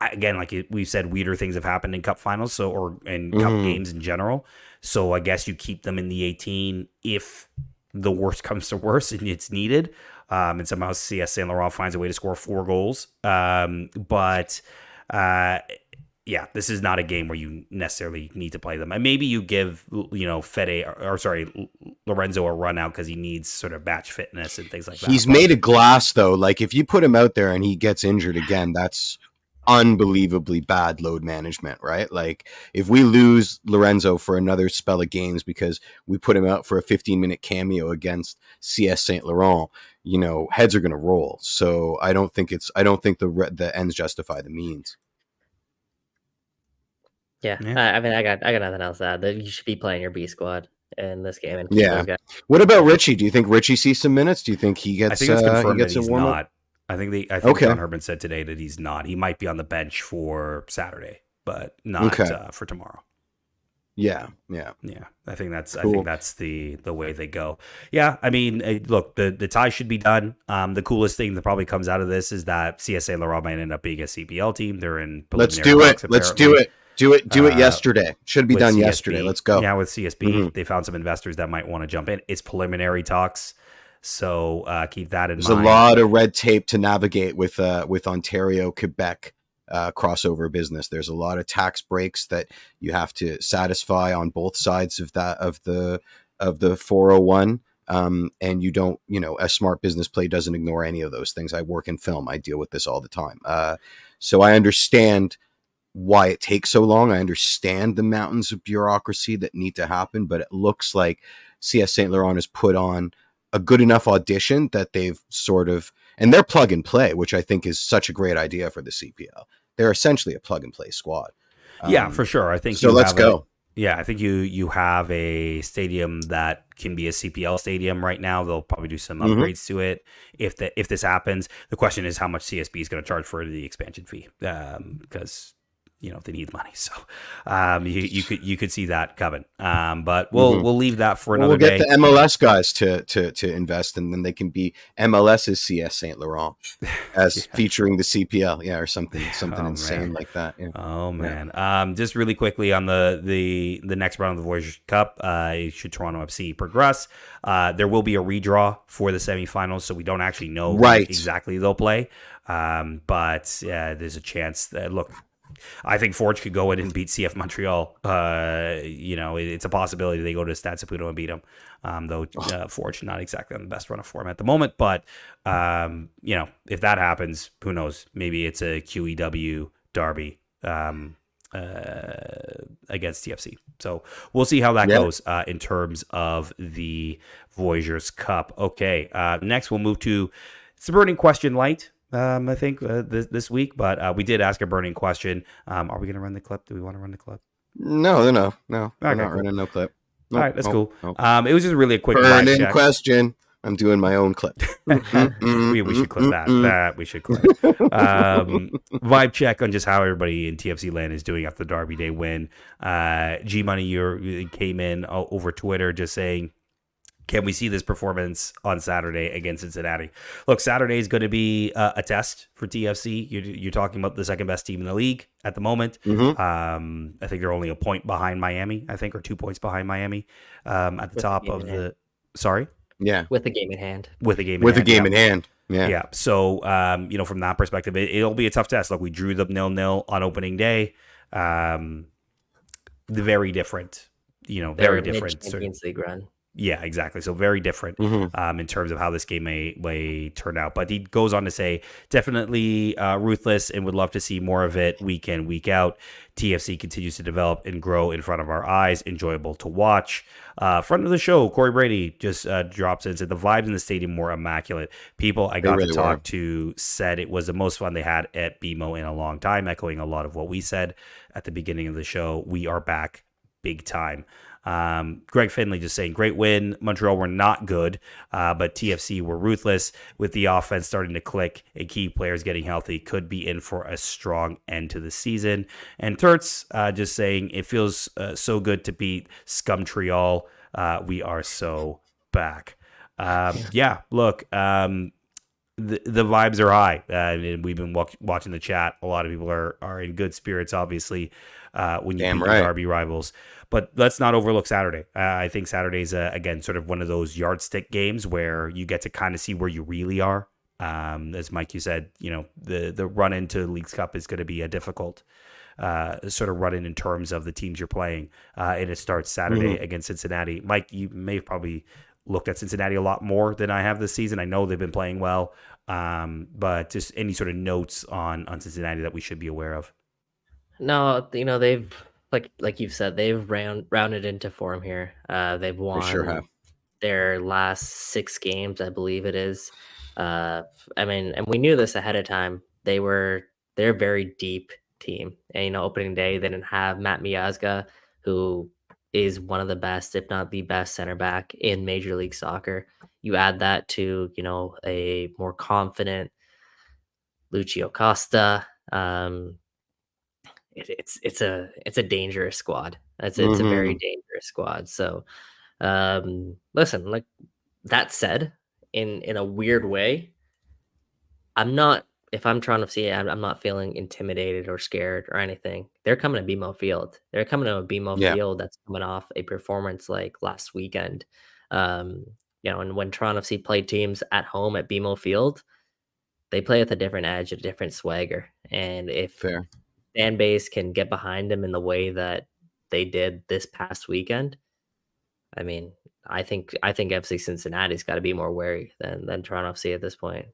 Again, like we've said, weirder things have happened in cup finals, or in cup games in general. So I guess you keep them in the 18 if the worst comes to worst and it's needed. And somehow CS Saint Laurent finds a way to score 4 goals. Yeah, this is not a game where you necessarily need to play them. And maybe you give, Lorenzo a run out because he needs sort of batch fitness and things like that. He's made of glass, though. Like, if you put him out there and he gets injured again, that's unbelievably bad load management, right? Like, if we lose Lorenzo for another spell of games because we put him out for a 15-minute cameo against CS Saint Laurent, heads are going to roll. So I don't think the ends justify the means. Yeah. I mean, I got nothing else to add. That you should be playing your B squad in this game. And what about Richie? Do you think Richie sees some minutes? Do you think he gets? I think it's confirmed that he's not. I think John Herdman said today that he's not. He might be on the bench for Saturday, but not for tomorrow. Yeah. I think that's the way they go. Yeah, I mean, look, the tie should be done. The coolest thing that probably comes out of this is that CS Saint Laurent might end up being a CPL team. They're in preliminary talks, apparently. Let's do it yesterday. Should be done CSB. yesterday. Let's go. Yeah, with CSB, they found some investors that might want to jump in. It's preliminary talks, so keep that in mind. There's a lot of red tape to navigate with Ontario, Quebec. Crossover business. There's a lot of tax breaks that you have to satisfy on both sides of the 401. And you don't, a smart business play doesn't ignore any of those things. I work in film. I deal with this all the time. So I understand why it takes so long. I understand the mountains of bureaucracy that need to happen, but it looks like CS Saint Laurent has put on a good enough audition that they've and they're plug and play, which I think is such a great idea for the CPL. They're essentially a plug and play squad. Yeah, for sure. I think so. Let's go. I think you have a stadium that can be a CPL stadium right now. They'll probably do some upgrades to it if this happens. The question is how much CSB is going to charge for the expansion fee, because they need money. So you could see that coming. But we'll leave that for another day. We'll get the MLS guys to invest, and then they can be MLS's CS Saint Laurent as featuring the CPL, or something insane like that. Yeah. Oh man. Just really quickly on the next round of the Voyageurs Cup, should Toronto FC progress, there will be a redraw for the semifinals, so we don't actually know exactly they'll play. But there's a chance that I think Forge could go in and beat CF Montreal. It's a possibility they go to Stade Saputo and beat them. Though Forge not exactly on the best run of form at the moment. But if that happens, who knows? Maybe it's a QEW derby against TFC. So we'll see how that goes in terms of the Voyageurs Cup. Okay, next we'll move to it's a burning question light. I think this week, but we did ask a burning question. Are we going to run the clip? Do we want to run the clip? No. We're not running no clip. All right, that's cool. It was just really a quick burning question. I'm doing my own clip. we should clip that. We should clip. Vibe check on just how everybody in TFC land is doing after the Derby Day win. G Money came in over Twitter just saying, can we see this performance on Saturday against Cincinnati? Look, Saturday is going to be a test for TFC. You're talking about the second best team in the league at the moment. I think they're only a point behind Miami, or 2 points behind Miami at the top of the... Sorry? Yeah. With the game in hand. With the game in hand. Yeah. Yeah. So, from that perspective, it'll be a tough test. Look, we drew them 0-0 on opening day. Very different, very different. Champions League run. Yeah, exactly. So very different in terms of how this game may turn out. But he goes on to say, definitely ruthless and would love to see more of it week in, week out. TFC continues to develop and grow in front of our eyes. Enjoyable to watch. Front of the show, Corey Brady just drops in and said, the vibes in the stadium were immaculate. People I got to talk to said it was the most fun they had at BMO in a long time, echoing a lot of what we said at the beginning of the show. We are back big time. Greg Finley just saying, great win. Montreal were not good, but TFC were ruthless with the offense starting to click and key players getting healthy. Could be in for a strong end to the season. And Turtz just saying, it feels so good to beat Scumtrial. We are so back. Look, the vibes are high. And we've been watching the chat. A lot of people are in good spirits, obviously, when you beat Derby rivals. But let's not overlook Saturday. I think Saturday's, again, sort of one of those yardstick games where you get to kind of see where you really are. As Mike, you said, the run into Leagues Cup is going to be a difficult sort of run in terms of the teams you're playing. And it starts Saturday against Cincinnati. Mike, you may have probably looked at Cincinnati a lot more than I have this season. I know they've been playing well, but just any sort of notes on Cincinnati that we should be aware of? No, they've... Like you've said, they've rounded into form here. They've won their last 6 games, I believe it is. And we knew this ahead of time. They're a very deep team. And opening day, they didn't have Matt Miazga, who is one of the best, if not the best, center back in Major League Soccer. You add that to a more confident Lucio Costa. It's a dangerous squad. It's a very dangerous squad. So listen, like that said, in a weird way, I'm not. If I'm trying to see it, I'm not feeling intimidated or scared or anything. They're coming to BMO Field. They're coming to a BMO Yeah. Field that's coming off a performance like last weekend. Um, and when Toronto FC play teams at home at BMO Field, they play with a different edge, a different swagger. And if Fair. fan base can get behind them in the way that they did this past weekend, I mean, I think FC Cincinnati's got to be more wary than Toronto FC at this point.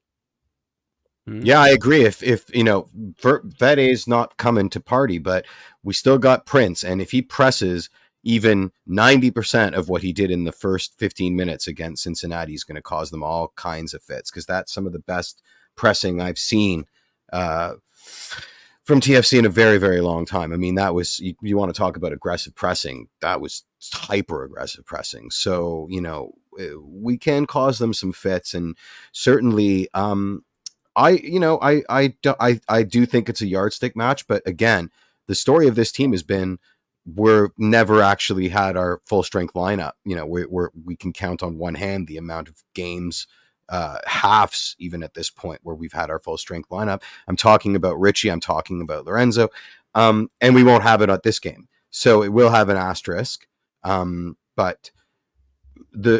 Yeah, I agree. If Vede's not coming to party, but we still got Prince, and if he presses even 90% of what he did in the first 15 minutes against Cincinnati, is going to cause them all kinds of fits, because that's some of the best pressing I've seen from TFC in a very, very long time. I mean, that was, you want to talk about aggressive pressing, that was hyper aggressive pressing. So, we can cause them some fits, and certainly I do think it's a yardstick match, but again, the story of this team has been we're never actually had our full strength lineup. We can count on one hand the amount of games, halves even at this point, where we've had our full strength lineup. I'm talking about Richie. I'm talking about Lorenzo, and we won't have it at this game, so it will have an asterisk. But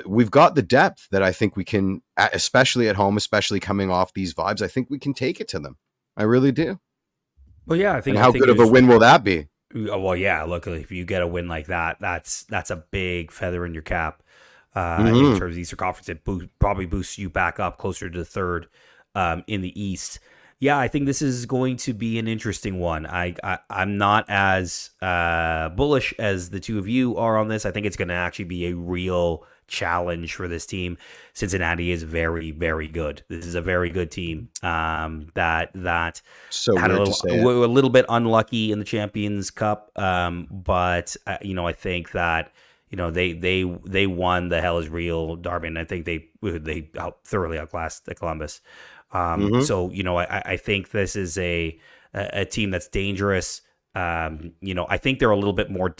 we've got the depth that I think we can, especially at home, especially coming off these vibes, I think we can take it to them. I really do. Well, yeah, I think. And how good of a win will that be? Well, yeah, look, if you get a win like that, that's a big feather in your cap in terms of the Eastern Conference. It probably boosts you back up closer to the third in the East. Yeah, I think this is going to be an interesting one. I'm not as bullish as the two of you are on this. I think it's going to actually be a real challenge for this team. Cincinnati is very, very good. This is a very good team that so had a little bit unlucky in the Champions Cup, but I think that they won the hell is real derby, and I think they thoroughly outclassed the Columbus. So I think this is a team that's dangerous. I think they're a little bit more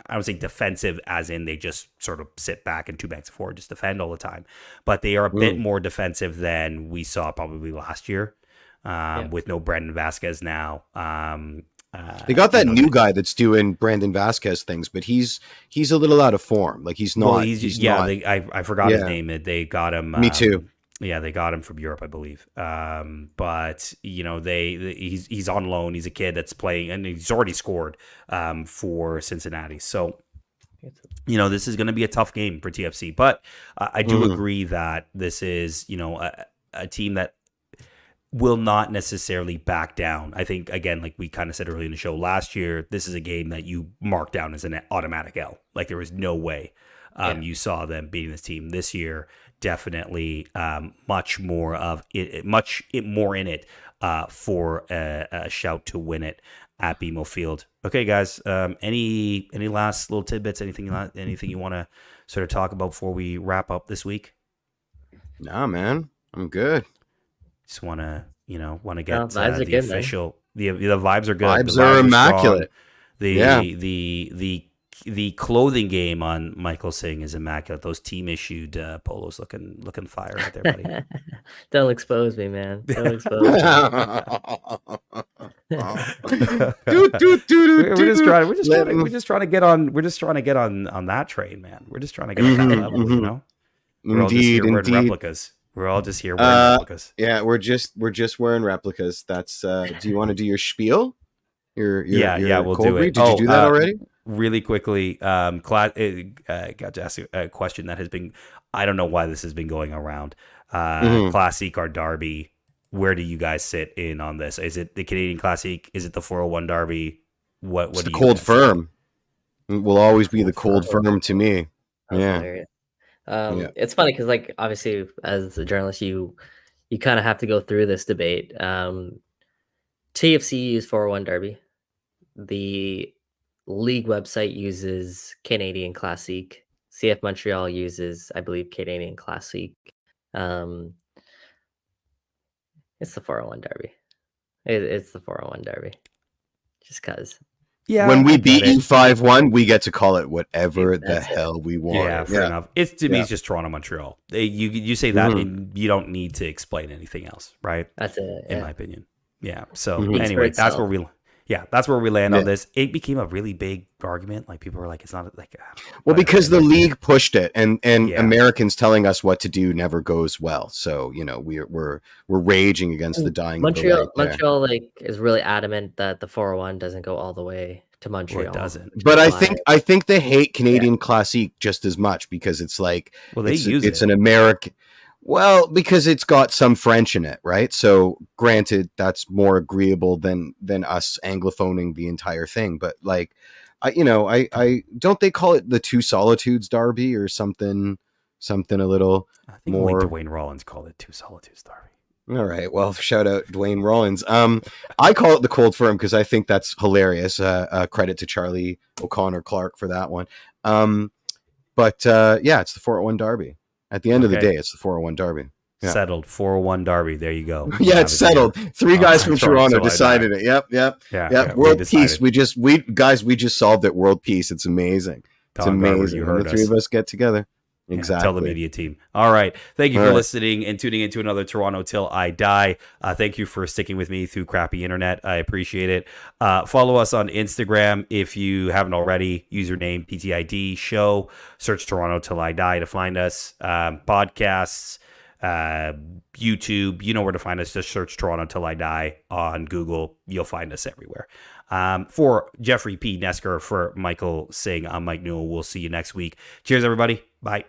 I would say defensive, as in they just sort of sit back and two banks of four, just defend all the time. But they are a bit more defensive than we saw probably last year, with no Brandon Vasquez now. They got that new guy that's doing Brandon Vasquez things, but he's a little out of form. Like he's not. Well, I forgot his name. They got him. Me too. Yeah, they got him from Europe, I believe. But he's on loan. He's a kid that's playing, and he's already scored for Cincinnati. So this is going to be a tough game for TFC. But I do agree that this is a team that will not necessarily back down. I think, again, like we kind of said earlier in the show, last year, this is a game that you mark down as an automatic L. Like there was no way you saw them beating this team. This year, definitely much more in it for a shout to win it at BMO Field. Okay, guys, any last little tidbits, anything you want to sort of talk about before we wrap up this week? Nah, man, I'm good. Just want to get the good, official. The vibes are good. Vibes are immaculate. The clothing game on Michael Singh is immaculate. Those team issued polos looking fire out there, buddy. Don't expose me, man. Don't expose me. We're just trying to get on that train, man. We're just trying to get on that level, We're all just here wearing replicas. We're all just here wearing replicas. Yeah, we're just wearing replicas. That's do you want to do your spiel? Your we'll do it. Did you do that already? Really quickly, got to ask a question that has been, I don't know why this has been going around. Classique or Derby, where do you guys sit in on this? Is it the Canadian Classique? Is it the 401 Derby? What it's the cold firm. It will always be the cold firm to me. Hilarious. It's funny because, like, obviously, as a journalist, you kind of have to go through this debate. TFC use 401 Derby. The league website uses Canadian Classique. CF Montreal uses, I believe, Canadian Classique. It's the 401 Derby. It's the 401 Derby. Just because. Yeah. When we beat you 5-1, we get to call it whatever the hell we want. Yeah, fair enough. It's to me, it's just Toronto, Montreal. You say that, and you don't need to explain anything else, right? That's it. In my opinion. Yeah. So anyway, that's where we land on this. It became a really big argument. Like people were like, it's not like. Well, because the league pushed it, and Americans telling us what to do never goes well. So we're raging against the dying. Montreal is really adamant that the 401 doesn't go all the way to Montreal. Well, it doesn't. But I think they hate Canadian Classique just as much because it's like it's an American. Well, because it's got some French in it, right? So, granted, that's more agreeable than us Anglophoning the entire thing. But like, I don't they call it the Two Solitudes Derby or something a little I think more. Only Dwayne Rollins called it Two Solitudes Derby. All right, well, shout out Dwayne Rollins. I call it the Cold Firm because I think that's hilarious. Credit to Charlie O'Connor Clark for that one. But it's the 401 Derby. At the end of the day, it's the 401 Derby. Yeah. Settled. 401 Derby. There you go. Yeah, it's settled. Three guys from Toronto decided it. Yep. Yeah. World peace. We just solved it. World peace. It's amazing. It's amazing. The three of us get together. Exactly. Tell the media team. All right. Thank you for listening and tuning into another Toronto Till I Die. Thank you for sticking with me through crappy internet. I appreciate it. Follow us on Instagram if you haven't already. Username PTID show. Search Toronto Till I Die to find us. Podcasts, YouTube. You know where to find us. Just search Toronto Till I Die on Google. You'll find us everywhere. For Jeffrey P. Nesker, for Michael Singh, I'm Mike Newell. We'll see you next week. Cheers, everybody. Bye.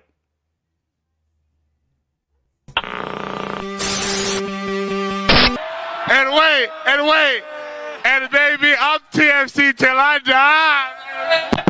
And wait, and baby, I'm TFC till I die.